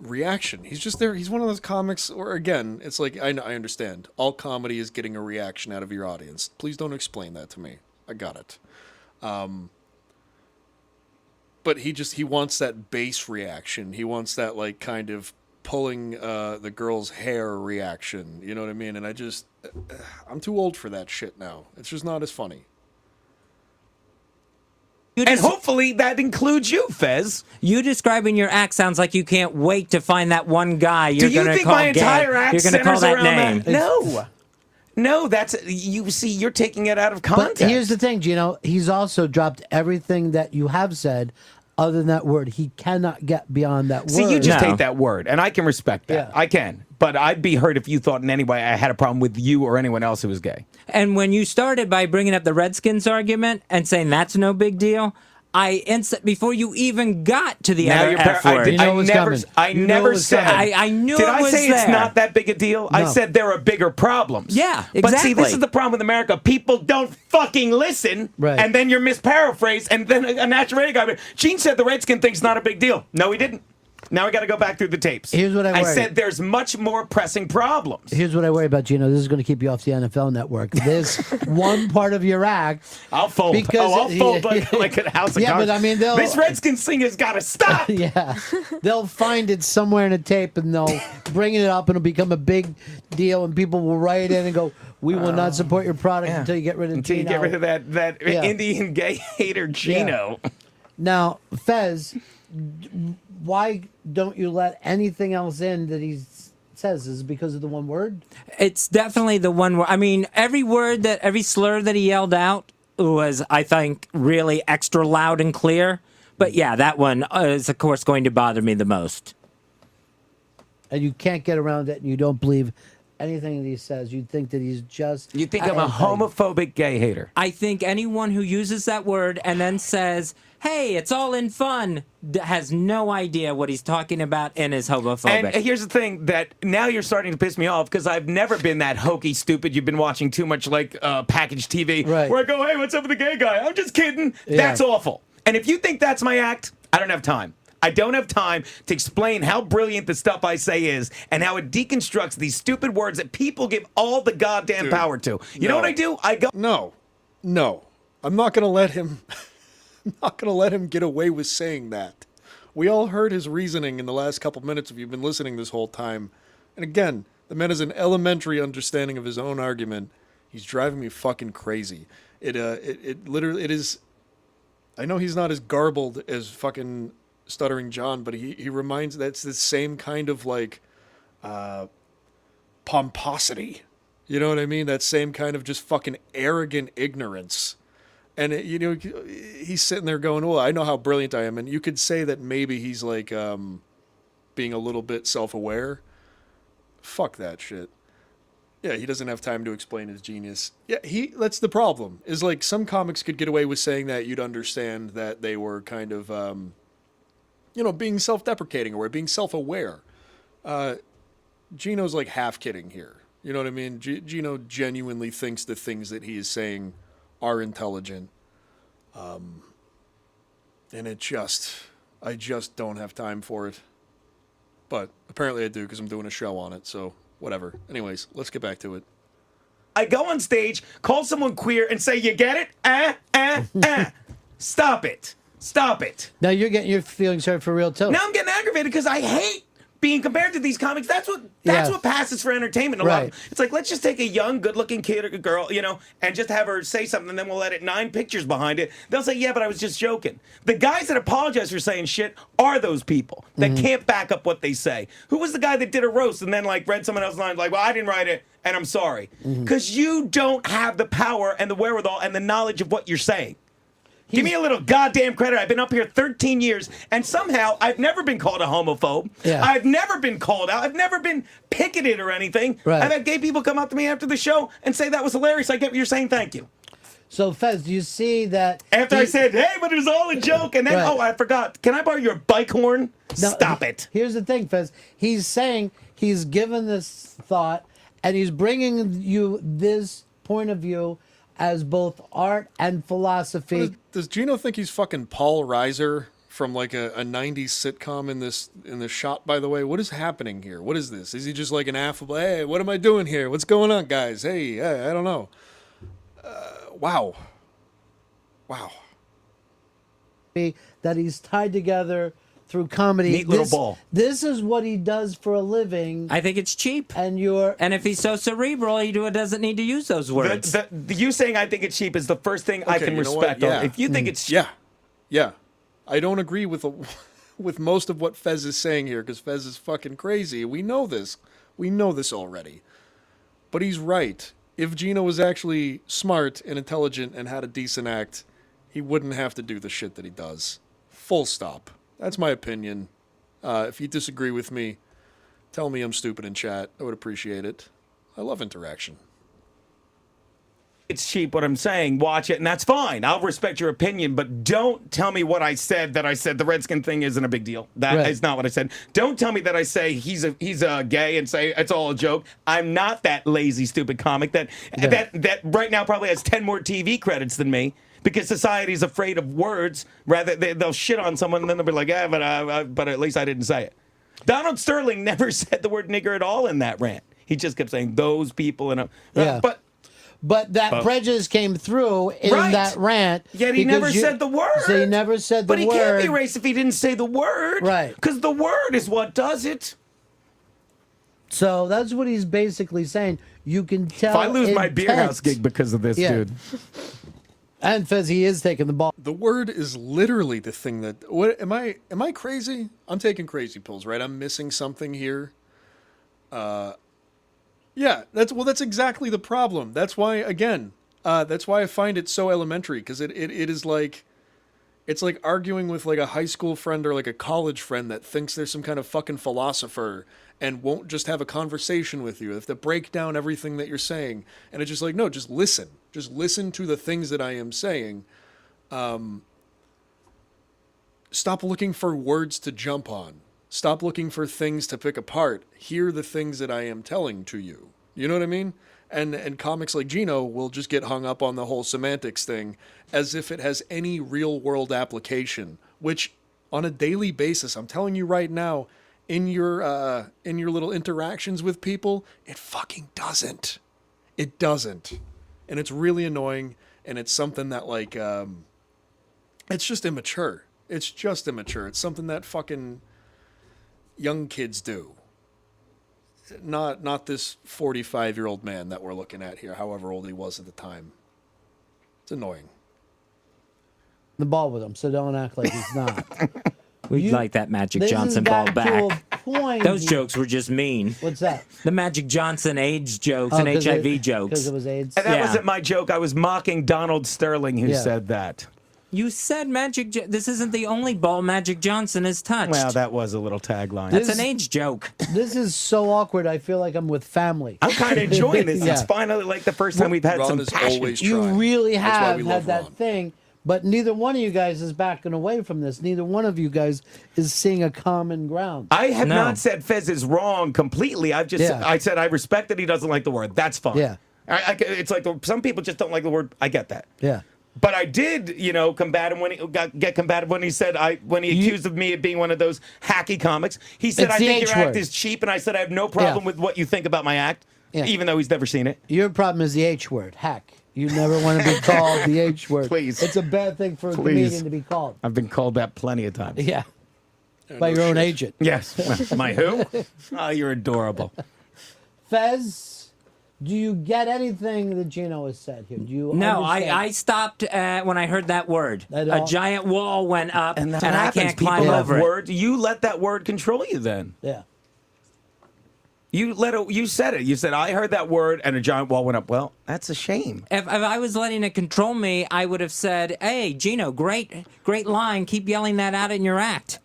B: reaction. He's just there. He's one of those comics, or again, it's like, I understand. All comedy is getting a reaction out of your audience. Please don't explain that to me. I got it. But he wants that base reaction. He wants that like kind of pulling the girl's hair reaction. You know what I mean? And I'm too old for that shit now. It's just not as funny.
M: And hopefully that includes you, Fez.
N: You describing your act sounds like you can't wait to find that one guy you're
M: Do you
N: going to
M: think
N: call
M: my
N: gay.
M: entire act
N: You're going to call
M: centers
N: that
M: around
N: name.
M: that? No. No, that's you see, you're taking it out of context.
E: But here's the thing, Gino. He's also dropped everything that you have said other than that word. He cannot get beyond that word.
M: See, you just hate that word, and I can respect that.
E: Yeah.
M: I can. But I'd be hurt if you thought in any way I had a problem with you or anyone else who was gay.
N: And when you started by bringing up the Redskins argument and saying that's no big deal, before you even got to the other F word.
M: I never said.
N: I knew
M: Did
N: it
M: I
N: was
M: say
N: there.
M: it's not that big a deal? I
N: No.
M: said there are bigger problems.
N: Yeah,
M: But see, this
N: exactly.
M: is the problem with America. People don't fucking listen,
E: Right.
M: and then you're misparaphrased, and then a national radio guy. Gene said the Redskin thing's not a big deal. No, he didn't. Now we got to go back through the tapes.
E: Here's what I worry.
M: said there's much more pressing problems.
E: Here's what I worry about, Gino. This is going to keep you off the NFL Network. This one part of your act.
M: I'll fold. I'll fold like a house of
E: Yeah,
M: cards.
E: but I mean,
M: this Redskins thing has got to stop.
E: Yeah, they'll find it somewhere in a tape and they'll bring it up and it'll become a big deal and people will write in and go, "We will not support your product until you get rid of
M: Until you
E: Gino."
M: get rid of that
E: Yeah.
M: Indian gay hater Gino.
E: Now, Fez, why don't you let anything else in that he says? Is it because of the one word?
N: It's definitely the one word. I mean, every slur that he yelled out was, I think, really extra loud and clear. But yeah, that one is, of course, going to bother me the most.
E: And you can't get around it and you don't believe anything that he says. You think that he's just...
M: You think I'm a homophobic gay hater?
N: I think anyone who uses that word and then says, hey, it's all in fun, has no idea what he's talking about and is homophobic.
M: And here's the thing that now you're starting to piss me off because I've never been that hokey stupid. You've been watching too much like package TV
E: Right.
M: where I go, hey, what's up with the gay guy? I'm just kidding.
E: Yeah.
M: That's awful. And if you think that's my act, I don't have time. I don't have time to explain how brilliant the stuff I say is and how it deconstructs these stupid words that people give all the goddamn power to. You know what I do? I go...
B: No. I'm not going to let him... I'm not going to let him get away with saying that. We all heard his reasoning in the last couple minutes if you've been listening this whole time. And again, the man has an elementary understanding of his own argument. He's driving me fucking crazy. It literally, it is... I know he's not as garbled as fucking Stuttering John, but he reminds... That's the same kind of, like, pomposity. You know what I mean? That same kind of just fucking arrogant ignorance. And, he's sitting there going, well, I know how brilliant I am. And you could say that maybe he's like, being a little bit self-aware. Fuck that shit. Yeah, he doesn't have time to explain his genius. Yeah, that's the problem. Is like some comics could get away with saying that you'd understand that they were kind of being self-deprecating or being self-aware. Gino's like half kidding here. You know what I mean? Gino genuinely thinks the things that he is saying are intelligent. And I just don't have time for it. But apparently I do because I'm doing a show on it, so whatever. Anyways, let's get back to it.
M: I go on stage, call someone queer, and say, "You get it? Stop it. Stop it."
E: Now you're feeling sorry for real too.
M: Now I'm getting aggravated because I hate being compared to these comics. That's what passes for entertainment.
E: Right.
M: It's like, let's just take a young, good-looking kid or girl, and just have her say something, and then we'll edit 9 pictures behind it. They'll say, "Yeah, but I was just joking." The guys that apologize for saying shit are those people that can't back up what they say. Who was the guy that did a roast and then read someone else's line "Well, I didn't write it, and I'm sorry," because you don't have the power and the wherewithal and the knowledge of what you're saying. Give me a little goddamn credit. I've been up here 13 years, and somehow I've never been called a homophobe.
E: Yeah.
M: I've never been called out. I've never been picketed or anything.
E: Right.
M: I've had gay people come up to me after the show and say that was hilarious. I get what you're saying. Thank you.
E: So, Fez, do you see that...
M: After I said, "Hey, but it was all a joke," and then,
E: Right.
M: "Oh, I forgot. Can I borrow your bike horn?"
E: No,
M: Stop it.
E: Here's the thing, Fez. He's saying he's given this thought, and he's bringing you this point of view as both art and philosophy.
B: Does Gino think he's fucking Paul Reiser from like a 90s sitcom in this shot, by the way? What is happening here? What is this? Is he just like an affable, "Hey, what am I doing here? What's going on, guys? Hey, I don't know." Wow.
E: That he's tied together through comedy.
M: Neat little ball.
E: This is what he does for a living.
N: I think it's cheap.
E: And
N: if he's so cerebral, he doesn't need to use those words.
M: You saying "I think it's cheap" is the first thing I can
B: you know what?
M: respect.
B: Yeah.
M: If you think it's cheap.
B: Yeah. I don't agree with most of what Fez is saying here because Fez is fucking crazy. We know this. We know this already. But he's right. If Gino was actually smart and intelligent and had a decent act, he wouldn't have to do the shit that he does. Full stop. That's my opinion. If you disagree with me, tell me I'm stupid in chat. I would appreciate it. I love interaction.
M: It's cheap what I'm saying. Watch it, and that's fine. I'll respect your opinion, but don't tell me what I said, that I said the Redskin thing isn't a big deal. That is not what I said. Don't tell me that I say he's a gay and say it's all a joke. I'm not that lazy, stupid comic that right now probably has 10 more TV credits than me because society's afraid of words. Rather, they'll shit on someone, and then they'll be like, "Yeah, but at least I didn't say it." Donald Sterling never said the word nigger at all in that rant. He just kept saying those people, and
E: But that prejudice came through in that rant.
M: Yet he never said the word.
E: So he never said the word.
M: But he can't be racist if he didn't say the word.
E: Right.
M: Because the word is what does it.
E: So that's what he's basically saying. You can tell.
M: If I lose my beer
E: intent.
M: house gig because of this, dude.
E: And Fez, he is taking the ball.
B: The word is literally the thing that... What am I crazy? I'm taking crazy pills, right? I'm missing something here. Yeah, that's exactly the problem. That's why, again, that's why I find it so elementary, because it is like, it's like arguing with like a high school friend or like a college friend that thinks there's some kind of fucking philosopher and won't just have a conversation with you. They have to break down everything that you're saying. And it's just like, no, just listen. Just listen to the things that I am saying. Stop looking for words to jump on. Stop looking for things to pick apart. Hear the things that I am telling to you. You know what I mean? And comics like Gino will just get hung up on the whole semantics thing as if it has any real world application, which on a daily basis, I'm telling you right now, in your little interactions with people, it fucking doesn't. It doesn't. And it's really annoying, and it's something that like it's just immature. It's just immature. It's something that fucking young kids do. Not this 45-year-old man that we're looking at here, however old he was at the time. It's annoying.
E: The ball with him, so don't act like he's not.
N: We'd like that Magic Johnson ball back. Those jokes were just mean.
E: What's that?
N: The Magic Johnson AIDS jokes and HIV jokes.
E: Because it was AIDS?
M: And that wasn't my joke. I was mocking Donald Sterling who said that.
N: You said this isn't the only ball Magic Johnson has touched.
M: Well, that was a little tagline.
N: That's an age joke.
E: This is so awkward. I feel like I'm with family.
M: I'm kind of enjoying this.
E: Yeah.
M: It's finally like the first time we've had
B: Ron
M: some
B: is
M: passion.
B: always
E: You
B: trying.
E: really
B: That's why
E: have
B: we
E: had
B: love
E: that
B: Ron.
E: thing, but neither one of you guys is backing away from this. Neither one of you guys is seeing a common ground.
M: I have not said Fez is wrong completely. I've just I said I respect that he doesn't like the word. That's fine.
E: Yeah.
M: It's like some people just don't like the word. I get that.
E: Yeah.
M: But I did, combat him when get combative when he said when he accused of me of being one of those hacky comics. He said
E: It's
M: I
E: the
M: think
E: H
M: your act
E: word.
M: is cheap, and I said I have no problem with what you think about my act, even though he's never seen it.
E: Your problem is the H word, hack. You never want to be called the H word.
M: Please.
E: It's a bad thing for a
M: Please.
E: comedian to be called.
M: I've been called that plenty of times.
E: Yeah. By your own agent.
M: Yes. My who? Oh, you're adorable.
E: Fez, do you get anything that Gino has said here? Do you
N: No,
E: understand?
N: I stopped when I heard that word. A giant wall went up, and,
M: That
N: I
M: happens.
N: can't
M: People
N: climb
M: have
N: over it.
M: words. You let that word control you then.
E: Yeah.
M: You said it. You said, I heard that word and a giant wall went up. Well, that's a shame.
N: If I was letting it control me, I would have said, "Hey, Gino, great line. Keep yelling that out in your act."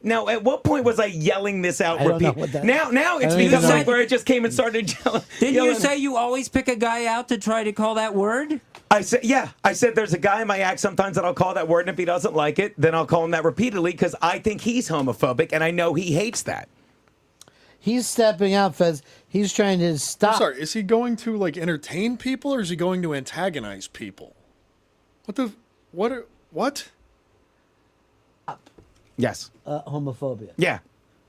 M: Now, at what point was I yelling this out?
N: I don't know what that-
M: Now it's
N: I don't
M: become
N: even know.
M: like where I just came and started yelling.
N: Didn't you say you always pick a guy out to try to call that word?
M: I said, yeah. I said there's a guy in my act sometimes that I'll call that word, and if he doesn't like it, then I'll call him that repeatedly because I think he's homophobic, and I know he hates that.
E: He's stepping out, Fez. He's trying to stop.
B: I'm sorry, is he going to like entertain people or is he going to antagonize people? What?
M: Yes.
E: Homophobia.
M: Yeah.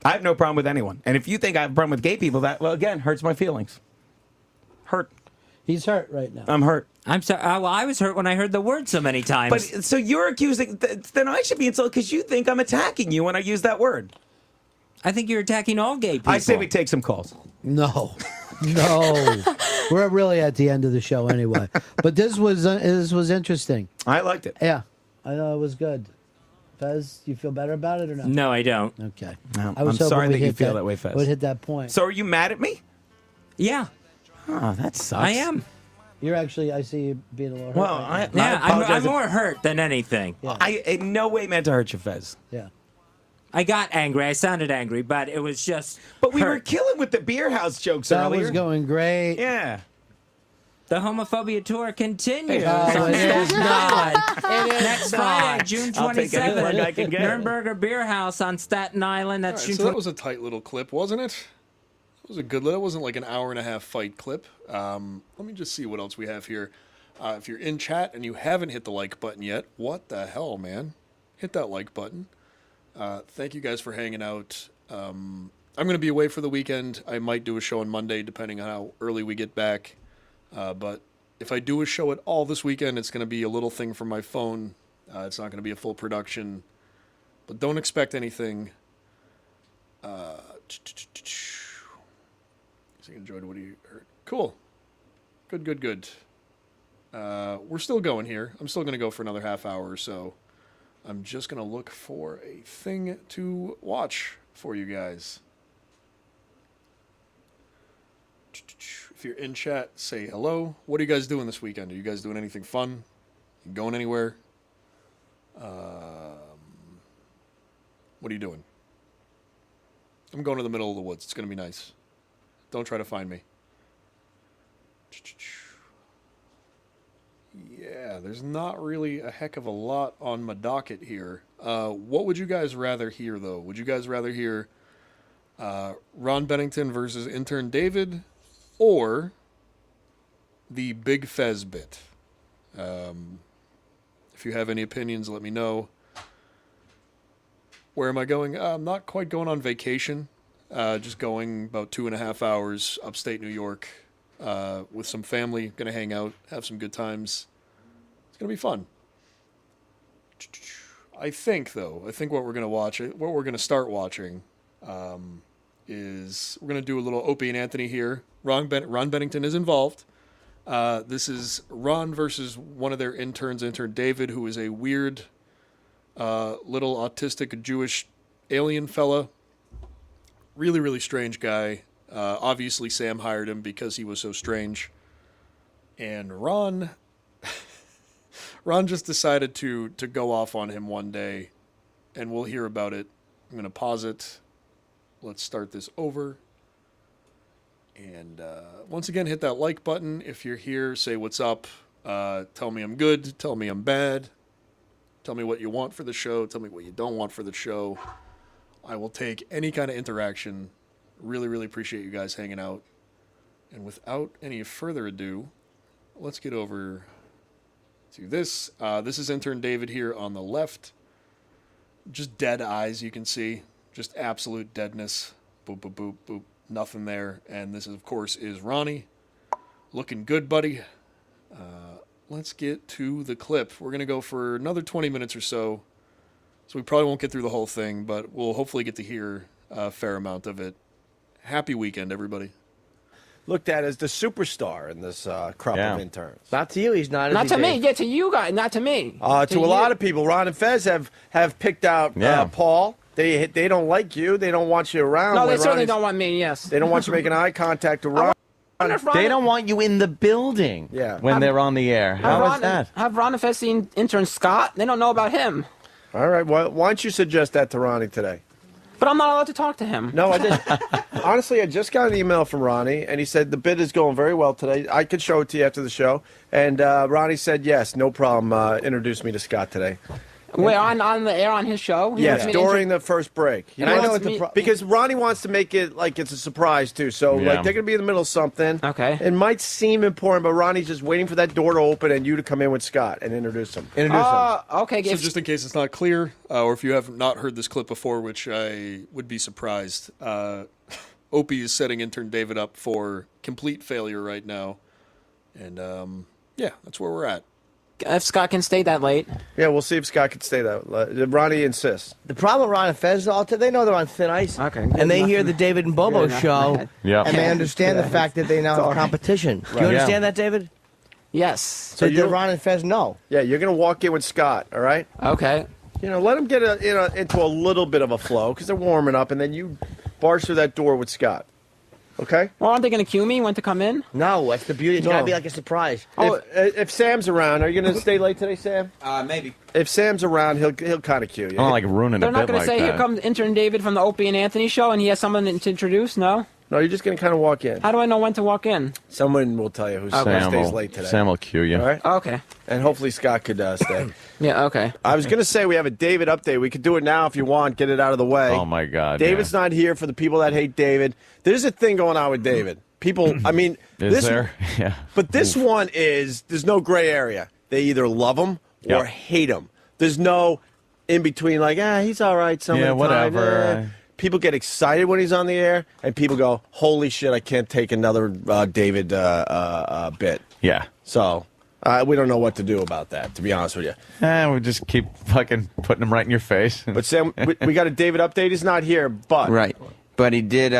M: I have no problem with anyone. And if you think I have a problem with gay people, that, well, again, hurts my feelings. Hurt.
E: He's hurt right now.
M: I'm hurt.
N: I'm sorry. Well, I was hurt when I heard the word so many times.
M: But so you're accusing, then I should be insulted because you think I'm attacking you when I use that word.
N: I think you're attacking all gay people.
M: I say we take some calls.
E: No. We're really at the end of the show anyway. But this was interesting.
M: I liked it.
E: Yeah. I know it was good. Fez, you feel better about it or not?
N: No, I don't.
E: Okay.
M: No,
E: I was
M: I'm
E: hoping
M: sorry
E: we'd
M: that you
E: hit
M: feel that way, Fez.
E: We'd hit that point.
M: So are you mad at me?
N: Yeah.
M: Oh, that sucks.
N: I am.
E: You're actually, I see you being a little hurt.
M: Well,
E: right now.
N: Yeah, I'm
M: apologize if-
N: more hurt than anything.
M: I in no way meant to hurt you, Fez.
E: Yeah.
N: I got angry. I sounded angry, but it was just.
M: But we
N: hurt.
M: were killing with the beer house jokes
E: That
M: earlier.
E: was going great.
M: Yeah.
N: The homophobia tour continues.
E: Oh, it is not. It is
N: Next
E: not.
N: Friday, June
M: I'll take any plug I
N: 27th,
M: can get.
N: Nürnberger Beer House on Staten Island. That's
B: All right,
N: June
B: so that was a tight little clip, wasn't it? It was a good. That wasn't like an hour and a half fight clip. Let me just see what else we have here. If you're in chat and you haven't hit the like button yet, what the hell, man? Hit that like button. Thank you guys for hanging out. I'm going to be away for the weekend. I might do a show on Monday, depending on how early we get back. But if I do a show at all this weekend, it's going to be a little thing from my phone. It's not going to be a full production. But don't expect anything. So you enjoyed what you heard. Cool. Good. We're still going here. I'm still going to go for another half hour or so. I'm just going to look for a thing to watch for you guys. If you're in chat, say hello. What are you guys doing this weekend? Are you guys doing anything fun? You going anywhere? What are you doing? I'm going to the middle of the woods. It's going to be nice. Don't try to find me. Yeah, there's not really a heck of a lot on my docket here. What would you guys rather hear, though? Would you guys rather hear Ron Bennington versus intern David or the Big Fez bit? If you have any opinions, let me know. Where am I going? I'm not quite going on vacation. Just going about 2.5 hours upstate New York with some family. Going to hang out, have some good times. It's going to be fun. I think what we're going to watch, what we're going to start watching is we're going to do a little Opie and Anthony here. Ron Bennington is involved. This is Ron versus one of their interns, intern David, who is a weird little autistic Jewish alien fella. Really, really strange guy. Obviously, Sam hired him because he was so strange. And Ron Ron just decided to go off on him one day, and we'll hear about it. I'm going to pause it. Let's start this over. And once again, hit that like button. If you're here, say what's up. Tell me I'm good. Tell me I'm bad. Tell me what you want for the show. Tell me what you don't want for the show. I will take any kind of interaction. Really, really appreciate you guys hanging out. And without any further ado, let's get over to this. This is intern David here on the left. Just dead eyes, you can see. Just absolute deadness. Boop, boop, boop, boop. Nothing there. And this, of course, is Ronnie. Looking good, buddy. Let's get to the clip. We're going to go for another 20 minutes or so. So we probably won't get through the whole thing, but we'll hopefully get to hear a fair amount of it. Happy weekend, everybody.
P: Looked at as the superstar in this crop of interns.
Q: Not to you, he's not.
R: Not to me. Yeah, to you guys. Not to me.
P: To a lot of people, Ron and Fez have picked out Paul. They don't like you. They don't want you around.
R: No, they certainly don't want me. Yes.
P: They don't want you making eye contact with Ron.
Q: They don't want you in the building when they're on the air. How is that?
R: Have Ron and Fez seen intern Scott? They don't know about him.
P: All right. Why don't you suggest that to Ronnie today?
R: But I'm not allowed to talk to him.
P: No, I didn't. Honestly, I just got an email from Ronnie, and he said the bid is going very well today. I could show it to you after the show. And Ronnie said, yes, no problem. Introduce me to Scott today.
R: Wait, on the air on his show?
P: Yes, during the first break.
Q: And I know it's
P: because Ronnie wants to make it like it's a surprise, too. So like they're going to be in the middle of something.
R: Okay.
P: It might seem important, but Ronnie's just waiting for that door to open and you to come in with Scott and introduce him.
R: Okay.
B: So just in case it's not clear, or if you have not heard this clip before, which I would be surprised, Opie is setting intern David up for complete failure right now. And, yeah, that's where we're at.
R: If Scott can stay that late.
P: Yeah, we'll see if Scott can stay that late. Ronnie insists.
Q: The problem with Ron and Fez, they know they're on thin ice.
R: Okay.
Q: And they hear the David and Bobo show, and they understand the fact that they now have competition. Do you understand that, David?
R: Yes.
Q: So Ron and Fez know.
P: Yeah, you're going to walk in with Scott, all right?
R: Okay.
P: Let them get into a little bit of a flow because they're warming up, and then you barge through that door with Scott. Okay?
R: Well, aren't they going to cue me when to come in?
Q: No, that's the beauty. It's got to be like a surprise.
P: If Sam's around, are you going to stay late today, Sam?
S: Maybe.
P: If Sam's around, he'll kind of cue you.
S: I don't like ruining
R: They're
S: a
R: not
S: bit
R: going to
S: like
R: say,
S: that.
R: here comes intern David from the Opie and Anthony show, and he has someone to introduce? No?
P: No, you're just going to kind of walk in.
R: How do I know when to walk in?
P: Someone will tell you who stays late today.
S: Sam will cue you.
P: All right?
R: Okay.
P: And hopefully Scott could stay.
R: Yeah, okay.
P: I was going to say we have a David update. We could do it now if you want. Get it out of the way.
S: Oh, my God.
P: David's not here for the people that hate David. There's a thing going on with David. People, I mean...
S: Is there? Yeah.
P: But this one is, there's no gray area. They either love him or hate him. There's no in between like, he's all right some of the time.
S: whatever.
P: People get excited when he's on the air, and people go, holy shit, I can't take another David bit.
S: Yeah.
P: So... we don't know what to do about that, to be honest with you.
S: We just keep fucking putting them right in your face.
P: But Sam, we got a David update. He's not here, but...
T: Right. But he did,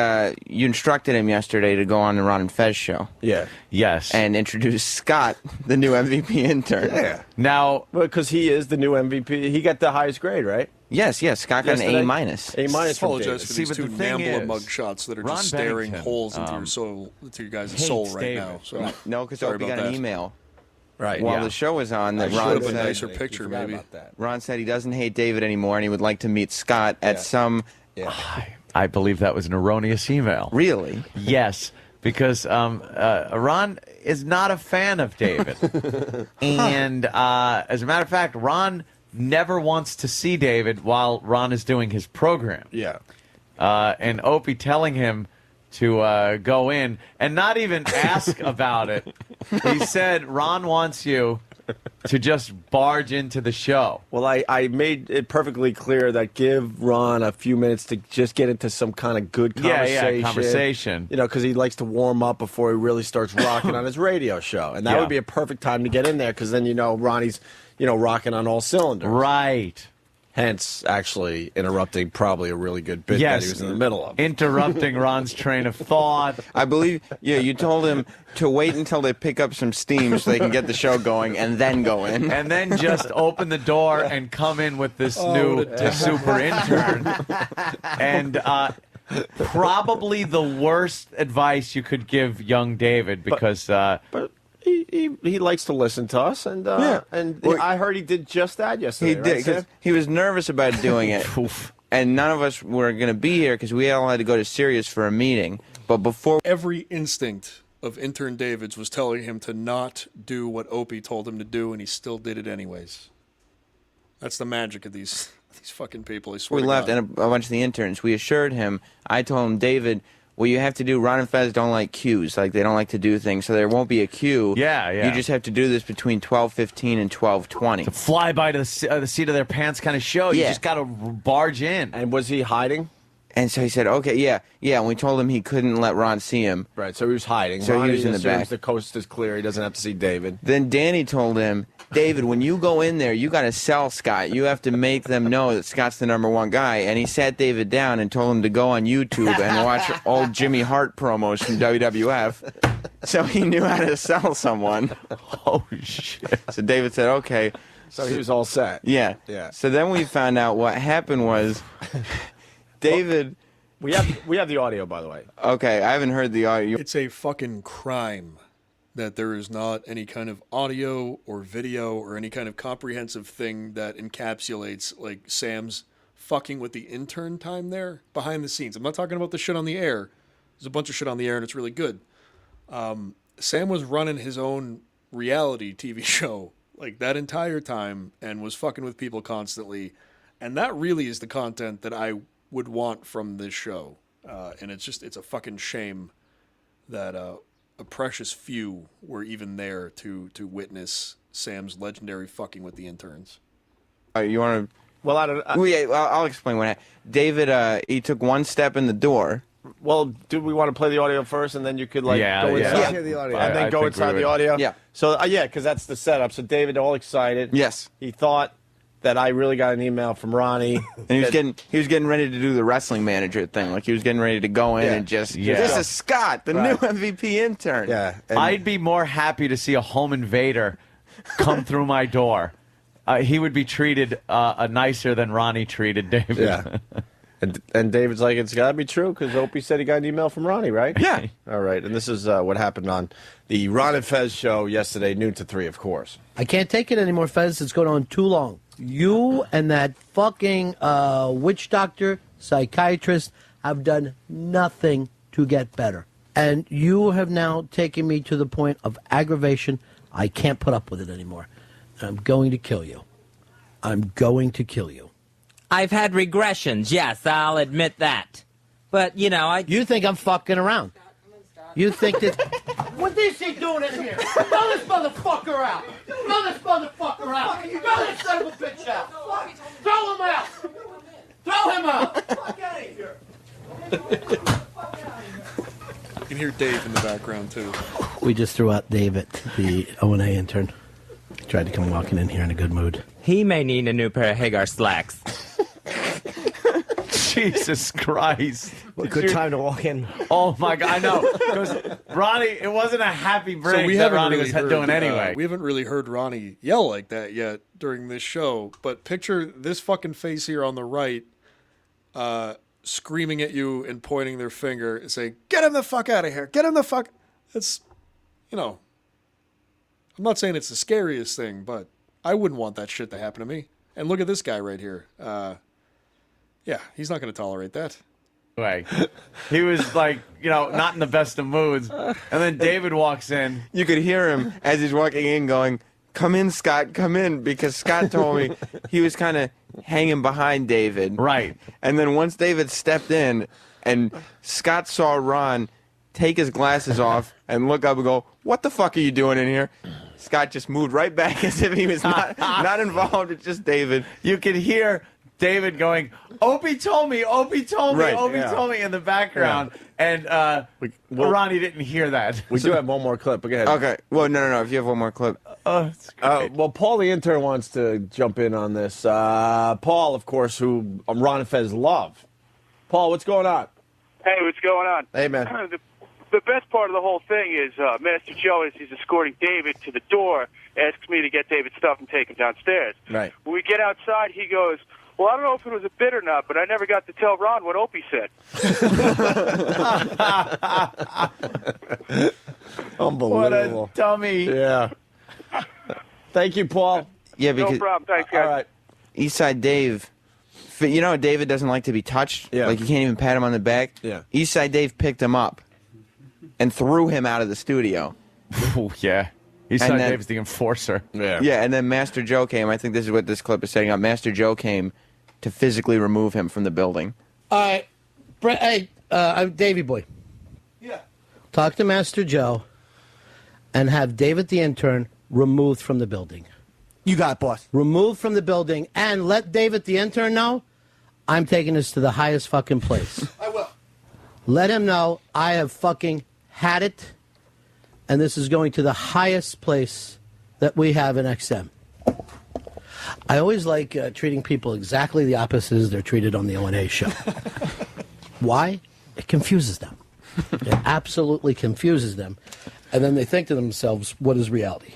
T: you instructed him yesterday to go on the Ron and Fez show.
P: Yeah.
S: Yes.
T: And introduce Scott, the new MVP intern.
P: Yeah.
S: Now...
P: Because he is the new MVP. He got the highest grade, right?
T: Yes, Scott got an A-.
P: A-
B: I
P: from
B: apologize
P: David.
B: for these two NAMBLA mugshots that are
S: Ron
B: just staring
S: Bennington,
B: holes into your soul, into your guys' soul right
S: David.
B: now. So
T: No, because
B: sorry
T: Opie
B: about
T: got an
B: that.
T: email.
P: Right.
T: While the show was on, that
B: I
T: Ron
B: should have
T: said,
B: a nicer picture, maybe.
T: Ron said he doesn't hate David anymore, and he would like to meet Scott at some...
S: I believe that was an erroneous email.
T: Really?
S: Yes, because Ron is not a fan of David. And as a matter of fact, Ron never wants to see David while Ron is doing his program.
P: Yeah.
S: And Opie telling him to go in and not even ask about it. He said, Ron wants you to just barge into the show.
P: Well, I made it perfectly clear that give Ron a few minutes to just get into some kind of good conversation.
S: Yeah, conversation.
P: You know, because he likes to warm up before he really starts rocking on his radio show. And that would be a perfect time to get in there because then, Ronnie's, rocking on all cylinders.
S: Right.
P: Hence, actually interrupting probably a really good bit that he was in the middle of.
S: Interrupting Ron's train of thought.
T: I believe, you told him to wait until they pick up some steam so they can get the show going and then go in.
S: And then just open the door and come in with this new super intern. And probably the worst advice you could give young David because...
P: But he likes to listen to us, and I heard he did just that yesterday.
T: He did, because he was nervous about doing it. And none of us were going to be here because we all had to go to Sirius for a meeting. But before...
B: Every instinct of intern David's was telling him to not do what Opie told him to do, and he still did it anyways. That's the magic of these fucking people, I swear
T: We
B: to
T: left,
B: God.
T: and a bunch of the interns, we assured him, I told him, David, what you have to do, Ron and Fez don't like cues. Like, they don't like to do things, so there won't be a cue.
S: Yeah.
T: You just have to do this between 12:15 and 12:20.
S: To fly by to the seat of their pants kind of show. You
T: Yeah.
S: just got to barge in.
P: And was he hiding?
T: And so he said, okay, yeah. And we told him he couldn't let Ron see him.
P: Right, so he was hiding.
T: So
P: Ronnie
T: he was in the
P: assumes
T: back.
P: the coast is clear. He doesn't have to see David.
T: Then Danny told him, David, when you go in there, you got to sell Scott. You have to make them know that Scott's the #1 guy. And he sat David down and told him to go on YouTube and watch old Jimmy Hart promos from WWF. So he knew how to sell someone.
S: Oh, shit.
T: So David said, okay.
P: So he was all set.
T: Yeah. So then we found out what happened was David...
P: We have the audio, by the way.
T: Okay, I haven't heard the audio.
B: It's a fucking crime that there is not any kind of audio or video or any kind of comprehensive thing that encapsulates, like, Sam's fucking with the intern time there behind the scenes. I'm not talking about the shit on the air. There's a bunch of shit on the air and it's really good. Sam was running his own reality TV show like that entire time and was fucking with people constantly. And that really is the content that I would want from this show. And it's a fucking shame that a precious few were even there to witness Sam's legendary fucking with the interns.
T: You want to...
P: Well,
T: I'll explain what happened. David, he took one step in the door.
P: Well, do we want to play the audio first, and then you could go inside?
T: Let's hear the audio.
P: And then
T: I
P: go
T: think
P: inside
T: we
P: the
T: would.
P: audio?
T: Yeah.
P: So, because that's the setup. So David, all excited.
T: Yes.
P: He thought that I really got an email from Ronnie.
T: And he was getting ready to do the wrestling manager thing. Like he was getting ready to go in and just this is Scott, the new MVP intern.
P: Yeah.
S: I'd be more happy to see a home invader come through my door. He would be treated nicer than Ronnie treated David.
P: Yeah. And David's like, it's got to be true because Opie said he got an email from Ronnie, right?
T: Yeah.
P: All right. And this is what happened on the Ron and Fez show yesterday, noon to 3, of course.
E: I can't take it anymore, Fez. It's going on too long. You and that fucking witch doctor, psychiatrist have done nothing to get better. And you have now taken me to the point of aggravation. I can't put up with it anymore. I'm going to kill you. I'm going to kill you.
N: I've had regressions, yes, I'll admit that. But,
E: You think I'm fucking around. You think that... What is he doing in here? Throw this motherfucker out! Throw this motherfucker out! Throw this son of a bitch out! Throw him out! Throw him out! Fuck out of here!
B: You can hear Dave in the background, too.
E: We just threw out David, the O&A intern. He tried to come walking in here in a good mood.
N: He may need a new pair of Hagar slacks.
S: Jesus Christ.
Q: What good time to walk in.
S: Oh, my God. I know. Because Ronnie, it wasn't a happy break that Ronnie was doing anyway.
B: We haven't really heard Ronnie yell like that yet during this show. But picture this fucking face here on the right screaming at you and pointing their finger and saying, get him the fuck out of here. Get him the fuck. It's, I'm not saying it's the scariest thing, but I wouldn't want that shit to happen to me. And look at this guy right here. Yeah, he's not going to tolerate that.
S: Right. He was like, not in the best of moods. And then David walks in.
T: You could hear him as he's walking in going, come in, Scott, come in. Because Scott told me he was kind of hanging behind David.
S: Right.
T: And then once David stepped in and Scott saw Ron take his glasses off and look up and go, what the fuck are you doing in here? Scott just moved right back as if he was not involved. It's just David.
S: You could hear David going, Opie told me, Opie told me,
T: Right,
S: Opie
T: yeah.
S: told me in the background. And Ronnie didn't hear that.
P: We do have one more clip. Go ahead.
T: Okay. Well, no. If you have one more clip.
P: Well, Paul, the intern, wants to jump in on this. Paul, of course, who Ron and Fez love. Paul, what's going on?
U: Hey, what's going on?
P: Hey, man.
U: the best part of the whole thing is Master Joe, as he's escorting David to the door, asks me to get David's stuff and take him downstairs.
Q: Right.
U: When we get outside, he goes, well, I don't know if it was a bit or not, but I never got to tell Ron what Opie said.
P: Unbelievable.
S: What a dummy.
P: Yeah. Thank you, Paul.
T: Yeah, because
U: No problem. Thanks, guys.
P: All right.
T: Eastside Dave, you know, David doesn't like to be touched.
P: Yeah.
T: Like you can't even pat him on the back.
P: Yeah.
T: Eastside Dave picked him up and threw him out of the studio.
S: Ooh, yeah. Eastside
T: And then-
S: Dave's the enforcer.
T: Yeah, and then Master Joe came. I think this is what this clip is setting up. Master Joe came to physically remove him from the building.
E: All right. Hey, I'm Davey Boy.
P: Yeah.
E: Talk to Master Joe and have David the intern removed from the building.
Q: You got it, boss.
E: Removed from the building and let David the intern know I'm taking this to the highest fucking place.
P: I will.
E: Let him know I have fucking had it and this is going to the highest place that we have in XM. I always like treating people exactly the opposite as they're treated on the O&A show. Why? It confuses them. It absolutely confuses them. And then they think to themselves, what is reality?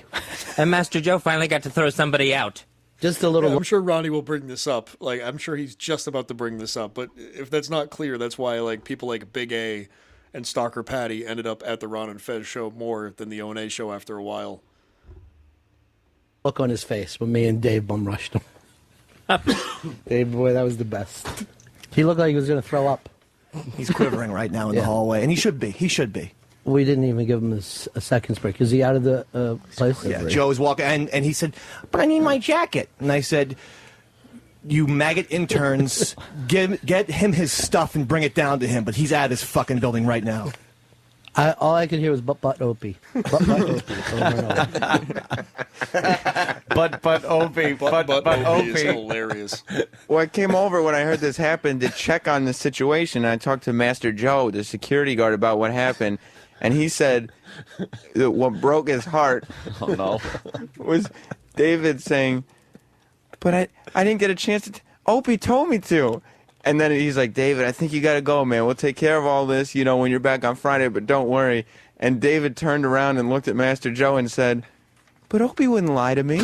N: And Master Joe finally got to throw somebody out.
E: Just a little.
B: Yeah, I'm sure Ronnie will bring this up. Like, I'm sure he's just about to bring this up. But if that's not clear, that's why like people like Big A and Stalker Patty ended up at the Ron and Fez show more than the O&A show after a while.
E: Look on his face when me and Dave bum rushed him. Dave, boy, that was the best. He looked like he was going to throw up.
Q: He's quivering right now in the hallway, and he should be. He should be.
E: We didn't even give him a second's break. Is he out of the place?
Q: Yeah, Joe was walking, and he said, but I need my jacket. And I said, you maggot interns, get him his stuff and bring it down to him, but he's at his fucking building right now.
E: All I could hear was butt Opie. Butt Opie. Over and over.
S: But Opie. But
B: Opie is
S: Opie.
B: hilarious.
T: Well, I came over when I heard this happen to check on the situation. I talked to Master Joe, the security guard, about what happened, and he said that what broke his heart was David saying, but I didn't get a chance to. Opie told me to. And then he's like, David, I think you got to go, man. We'll take care of all this, you know, when you're back on Friday, but don't worry. And David turned around and looked at Master Joe and said, but Opie wouldn't lie to me.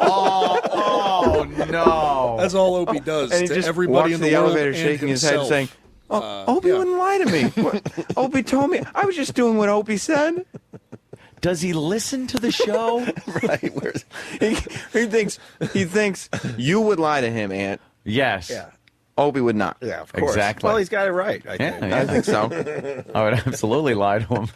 S: Oh, no.
B: That's all Opie does
T: And he
B: to
T: just
B: everybody
T: walks
B: in
T: the
B: the world
T: elevator
B: and
T: shaking his
B: himself.
T: head saying, Opie wouldn't lie to me. Opie told me. I was just doing what Opie said.
S: Does he listen to the show?
T: Right. He thinks you would lie to him, Ant.
S: Yes.
P: Yeah.
T: Opie would not.
P: Yeah, of course.
S: Exactly.
P: Well, he's got it right, I think.
T: I think so.
S: I would absolutely lie to him.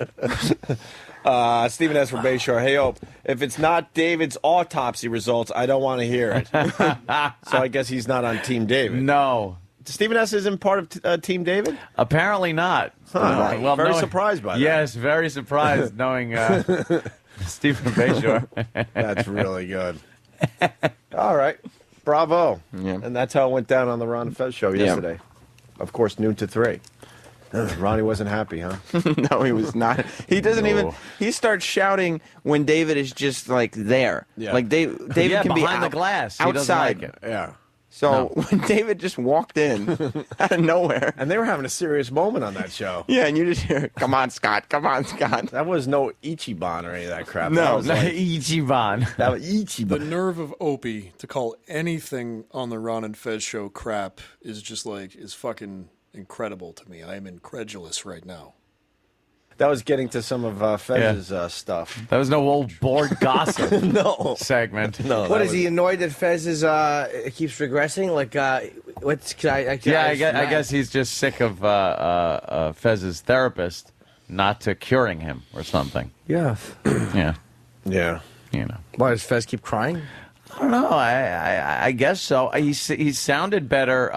P: Stephen S. from Bayshore. Hey, Ope, if it's not David's autopsy results, I don't want to hear it. So I guess he's not on Team David.
S: No.
P: Stephen S. isn't part of Team David?
S: Apparently not.
P: Huh.
S: Well,
P: very
S: knowing-
P: surprised by that.
S: Yes, very surprised knowing Stephen Bayshore.
P: That's really good. All right. Bravo.
T: Yeah.
P: And that's how it went down on the Ron and Fez show yesterday. Of course, noon to 3. Ronnie wasn't happy, huh?
T: No, he was not. He doesn't even. He starts shouting when David is just like there.
P: Yeah.
T: Like David can be
S: behind the
T: out-
S: glass. He doesn't
T: outside.
S: like it.
P: Yeah.
T: So when David just walked in out of nowhere,
P: And they were having a serious moment on that show.
T: yeah, and you just hear, "Come on, Scott! Come on, Scott!"
P: That was no Ichiban or any of that crap.
T: No,
P: that was like,
S: Ichiban.
P: that was Ichiban.
B: The nerve of Opie to call anything on the Ron and Fez show crap is just like is fucking incredible to me. I am incredulous right now.
P: That was getting to some of Fez's stuff.
S: That was no old bored gossip
P: No.
S: segment.
P: No.
Q: What is he annoyed that Fez is keeps regressing? Like, what's? I
S: guess he's just sick of Fez's therapist not curing him or something.
Q: Yeah.
S: Yeah,
P: Yeah.
S: you know.
Q: Why does Fez keep crying?
S: I don't know. I guess so. He's sounded better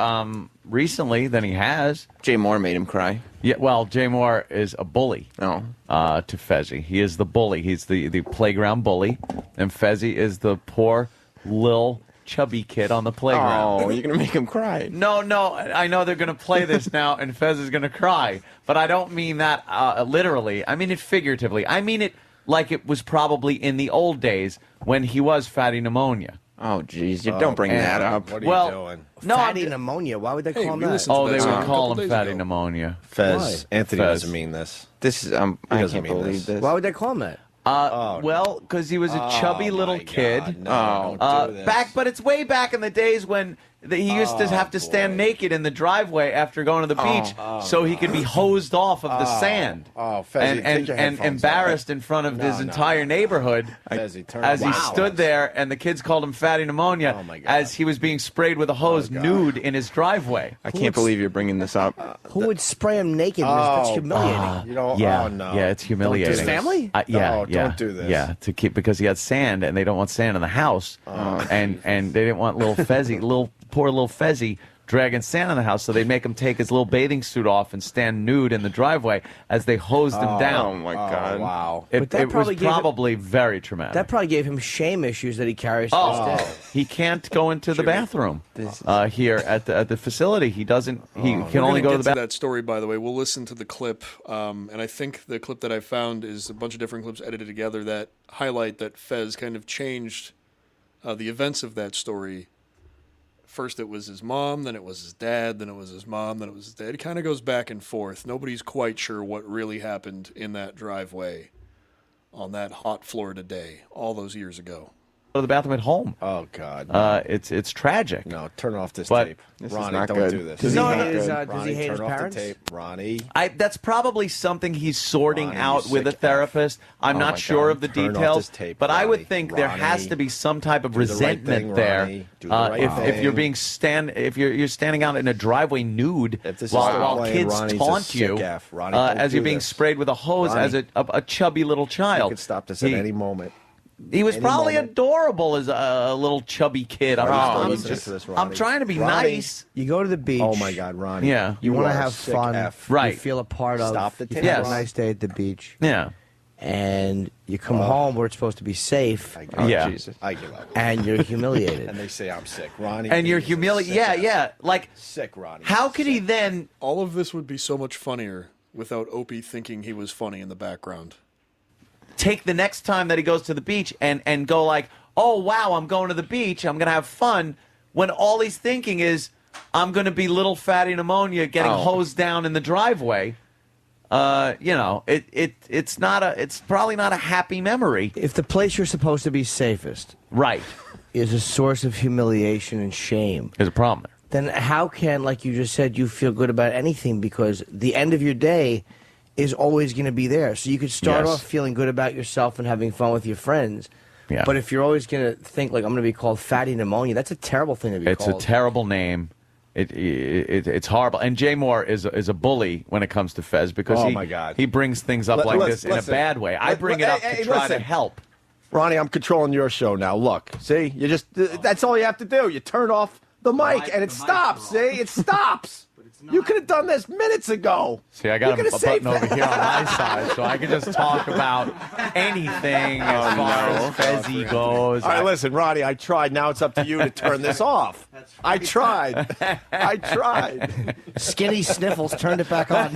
S: recently than he has.
T: Jay Moore made him cry.
S: Yeah, well, Jay Moore is a bully
T: No.
S: to Fezzy. He is the bully. He's the playground bully, and Fezzy is the poor, lil, chubby kid on the playground.
T: Oh, you're gonna make him cry.
S: No, I know they're going to play this now, and Fez is going to cry. But I don't mean that literally. I mean it figuratively. I mean it like it was probably in the old days when he was fatty pneumonia.
T: Oh, jeez, don't bring that up.
P: What are you doing?
S: No,
Q: Fatty pneumonia. Why would they call him
B: we
Q: that?
B: listened to
S: Oh,
B: that
S: they
B: song
S: would
B: a
S: call
B: couple
S: him
B: days
S: fatty
B: ago.
S: pneumonia.
P: Fez. Anthony
S: Fez.
P: doesn't mean this.
T: This is I
P: doesn't
T: can't
P: mean
T: believe this.
Q: Why would they call him that?
S: Well, because he was a chubby little kid.
P: No, don't do this.
S: But it's way back in the days when he used to have to stand naked in the driveway after going to the beach, so he could be hosed off of the sand.
P: Oh, Fezzy, take your
S: and
P: headphones
S: embarrassed
P: off.
S: in front of his
P: No.
S: entire neighborhood
P: Fezzy, turn
S: as
P: it
S: he
P: down.
S: stood there, and the kids called him fatty pneumonia as he was being sprayed with a hose nude in his driveway.
T: I can't believe you're bringing this up.
Q: Who would spray him naked? That's humiliating.
P: You don't.
S: Yeah,
P: Oh, no.
S: yeah, it's humiliating.
Q: His family?
S: Yeah,
P: No,
S: yeah,
P: don't do this.
S: Yeah, to keep because he had sand, and they don't want sand in the house, and they didn't want little Fezzy, poor little Fezzy, dragging sand in the house, so they'd make him take his little bathing suit off and stand nude in the driveway as they hosed him down.
T: Oh my God!
P: Wow.
Q: But that
S: It was
Q: probably gave him-
S: probably very traumatic.
Q: That probably gave him shame issues that he carries to this day.
S: He can't go into the bathroom here at the facility. He doesn't. He can
B: We're
S: only
B: gonna
S: go to
B: get
S: the bathroom.
B: that story, by the way. We'll listen to the clip, and I think the clip that I found is a bunch of different clips edited together that highlight that Fez kind of changed the events of that story. First it was his mom, then it was his dad, then it was his mom, then it was his dad. It kind of goes back and forth. Nobody's quite sure what really happened in that driveway on that hot Florida day all those years ago.
S: Go to the bathroom at home.
P: Oh God.
S: It's tragic.
P: No, turn off this
S: But-
P: tape.
T: This is
P: Ronnie,
T: not
P: don't
T: good.
P: do this.
Q: Does he
P: Ronnie,
Q: hate his,
P: Ronnie,
Q: does he hate
P: turn
Q: his
P: off
Q: parents?
P: the tape. Ronnie.
S: That's probably something he's sorting
P: Ronnie,
S: out
P: you
S: with a
P: sick
S: therapist. I'm
P: Oh
S: not
P: my
S: sure
P: God.
S: of the
P: Turn off
S: details,
P: this tape,
S: but I
P: Ronnie.
S: would think there has
P: Ronnie.
S: to be some type of
P: Do the right
S: resentment
P: thing,
S: there.
P: Ronnie. Do the right
S: if you're
P: thing.
S: being if you're standing out in a driveway nude
P: If this is
S: while
P: playing,
S: kids
P: Ronnie's a
S: taunt
P: sick
S: you
P: F. Ronnie, don't
S: as
P: do
S: you're being
P: this.
S: sprayed with a hose
P: Ronnie.
S: as a chubby little
P: You
S: child.
P: can stop this at any moment.
S: He was
P: Any
S: probably
P: moment.
S: adorable as a little chubby kid.
P: Ronnie,
S: I'm
P: listen to this,
S: I'm
P: Ronnie.
S: trying to be
P: Ronnie.
S: nice.
Q: You go to the beach.
P: Oh my God, Ronnie.
S: Yeah.
Q: You want
P: are
Q: to
P: a
Q: have
P: sick
Q: fun.
P: F.
S: Right.
Q: You feel a part of.
P: Stop the
Q: You
P: tape.
Q: have
S: Yes.
Q: a nice day at the beach.
S: Yeah.
Q: And you come home where it's supposed to be safe,
S: Yeah.
P: Jesus. I give up.
Q: and you're humiliated.
P: And they say I'm sick, Ronnie.
S: And you're
P: is a
S: humiliated.
P: sick
S: Yeah,
P: F.
S: yeah. Like,
P: Sick, Ronnie.
S: how could he then?
B: All of this would be so much funnier without Opie thinking he was funny in the background.
S: Take the next time that he goes to the beach and go like, oh wow, I'm going to the beach, I'm gonna have fun, when all he's thinking is, I'm gonna be little fatty pneumonia getting hosed down in the driveway. It's probably not a happy memory.
Q: If the place you're supposed to be safest
S: Right.
Q: is a source of humiliation and shame,
S: There's a problem there.
Q: then how can, like you just said, you feel good about anything? Because the end of your day is always going to be there. So you could start
S: Yes.
Q: off feeling good about yourself and having fun with your friends.
S: Yeah.
Q: But if you're always going to think, like, I'm going to be called fatty pneumonia, that's a terrible thing to be
S: It's
Q: called.
S: a terrible name. It's horrible. And Jay Moore is a bully when it comes to Fez because
P: Oh, my God.
S: he brings things up like this in a bad way. I bring it up to try to help.
P: Ronnie, I'm controlling your show now. Look, see, you just that's all you have to do. You turn off the mic and it stops. See, it stops. You could have done this minutes ago.
S: See, I got a button over here on my side, so I can just talk about anything as far as Fezzy goes.
P: All right, listen, Ronnie, I tried. Now it's up to you to turn this off. I tried. I tried.
Q: Skinny Sniffles turned it back on.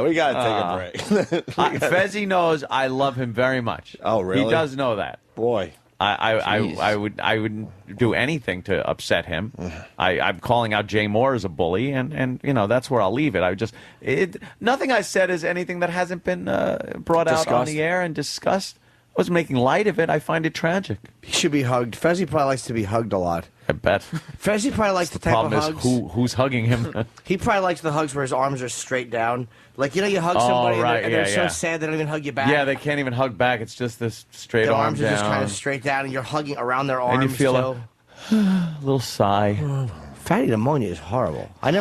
P: We got to take a break.
S: Fezzy knows I love him very much.
P: Oh, really?
S: He does know that.
P: Boy.
S: I would do anything to upset him. I'm calling out Jay Moore as a bully, and that's where I'll leave it. Nothing I said is anything that hasn't been brought out on the air and discussed. I was making light of it. I find it tragic.
Q: He should be hugged. Fezzy probably likes to be hugged a lot.
S: I bet.
Q: Fezzy probably likes the type
S: Problem
Q: of
S: is
Q: hugs.
S: who's hugging him.
Q: He probably likes the hugs where his arms are straight down. Like, you hug somebody and they're so sad they don't even hug you back.
S: Yeah, they can't even hug back. It's just this straight
Q: Their
S: arm
Q: arms are
S: down.
Q: just kind of straight down, and you're hugging around their arms.
S: And you feel a little sigh.
Q: Fatty pneumonia is horrible. I've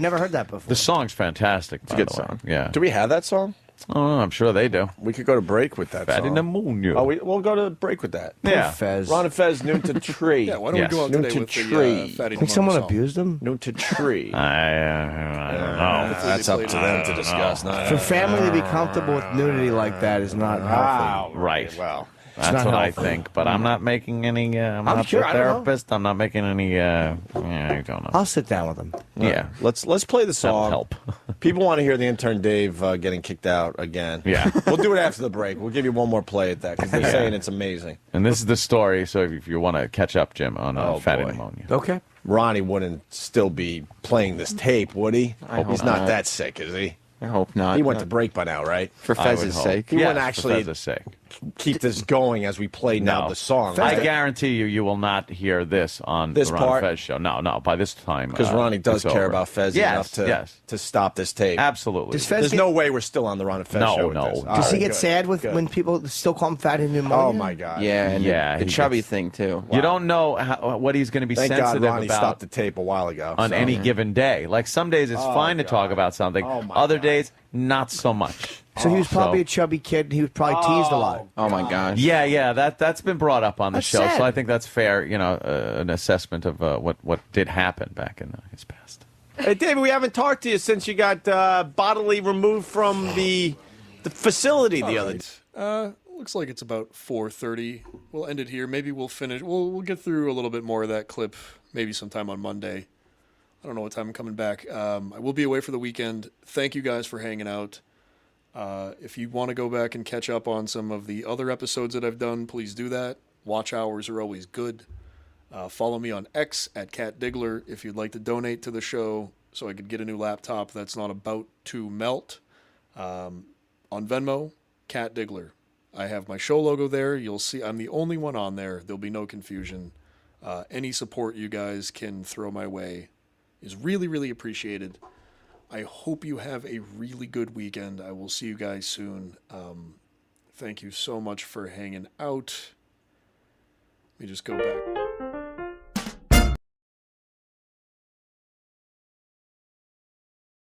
Q: never heard that before.
S: The song's fantastic. It's
P: a good song.
S: Yeah.
P: Do we have that song?
S: Oh, I'm sure they do.
P: We could go to break with that
S: Fatty
P: song.
S: pneumonia.
P: Oh, we'll go to break with that.
S: Yeah.
Q: Fez.
P: Ron and Fez, noon to tree.
B: Yeah, why don't we go out
P: noon
B: today
P: to
B: with
P: tree.
B: the Fatty
Q: I think
B: Pneumonia
Q: someone
B: song?
Q: abused him.
P: Noon to tree.
S: I don't know.
P: That's up to them to discuss. Not
Q: For family to be comfortable with nudity like that is not healthy.
S: Right.
P: Well,
S: That's
Q: not
S: what I
Q: healthy.
S: think. But I'm not making any. I'm not
Q: sure,
S: a
Q: I don't know.
S: therapist. I'm not making any. I don't know.
Q: I'll sit down with him.
S: Yeah.
P: Let's play the
S: That'll
P: song.
S: help.
P: People want to hear the intern Dave getting kicked out again.
S: Yeah.
P: We'll do it after the break. We'll give you one more play at that because they're saying it's amazing.
S: And this is the story. So if you want to catch up, Jim, on fatty
P: boy.
S: pneumonia.
Q: Okay.
P: Ronnie wouldn't still be playing this tape, would he? He's not that sick, is he?
T: I hope not.
P: He went to break by now, right?
T: For
S: I would
T: Fez's
S: hope.
T: sake.
P: He
S: Yes,
P: wouldn't
S: for
P: actually
S: Fez's sake.
P: keep this going as we play now
S: No.
P: the song.
S: I
P: right?
S: guarantee you will not hear this on
P: This
S: the Ron
P: part?
S: Fez show. No, by this time.
P: Because Ronnie does
S: it's
P: care
S: over.
P: about Fez
S: yes,
P: enough to stop this tape.
S: Absolutely.
Q: Does Fez
P: There's
Q: get,
P: no way we're still on the Ron and Fez
S: No,
P: show with
S: no.
P: this.
S: Does
P: All
Q: does he
P: right,
Q: get
P: good,
Q: sad with
P: good.
Q: when people still call him fatty pneumonia?
P: Oh, my God.
T: Yeah, and
S: Yeah,
T: the
S: he
T: chubby
S: gets-
T: thing too.
S: You don't know what he's going to be
P: Thank God
S: sensitive
P: Ronnie
S: about
P: stopped the tape a while ago.
S: on
P: so.
S: any given day. Like some days it's fine to talk about something.
P: Oh, my
S: Other
P: God.
S: days, not so much.
Q: So he was probably a chubby kid. And he was probably teased a lot.
T: Oh my gosh.
S: Yeah, that's been brought up on the
Q: That's
S: show,
Q: sad.
S: so I think that's fair. An assessment of what did happen back in his past.
P: Hey, David, we haven't talked to you since you got bodily removed from the facility the other day.
B: Looks like it's about 4:30. We'll end it here. Maybe we'll finish. We'll get through a little bit more of that clip maybe sometime on Monday. I don't know what time I'm coming back. I will be away for the weekend. Thank you guys for hanging out. If you want to go back and catch up on some of the other episodes that I've done, please do that. Watch hours are always good. Follow me on X at Cat Diggler if you'd like to donate to the show so I could get a new laptop that's not about to melt. On Venmo, Cat Diggler. I have my show logo there. You'll see I'm the only one on there. There'll be no confusion. Any support you guys can throw my way is really, really appreciated. I hope you have a really good weekend. I will see you guys soon. Thank you so much for hanging out. Let me just go back.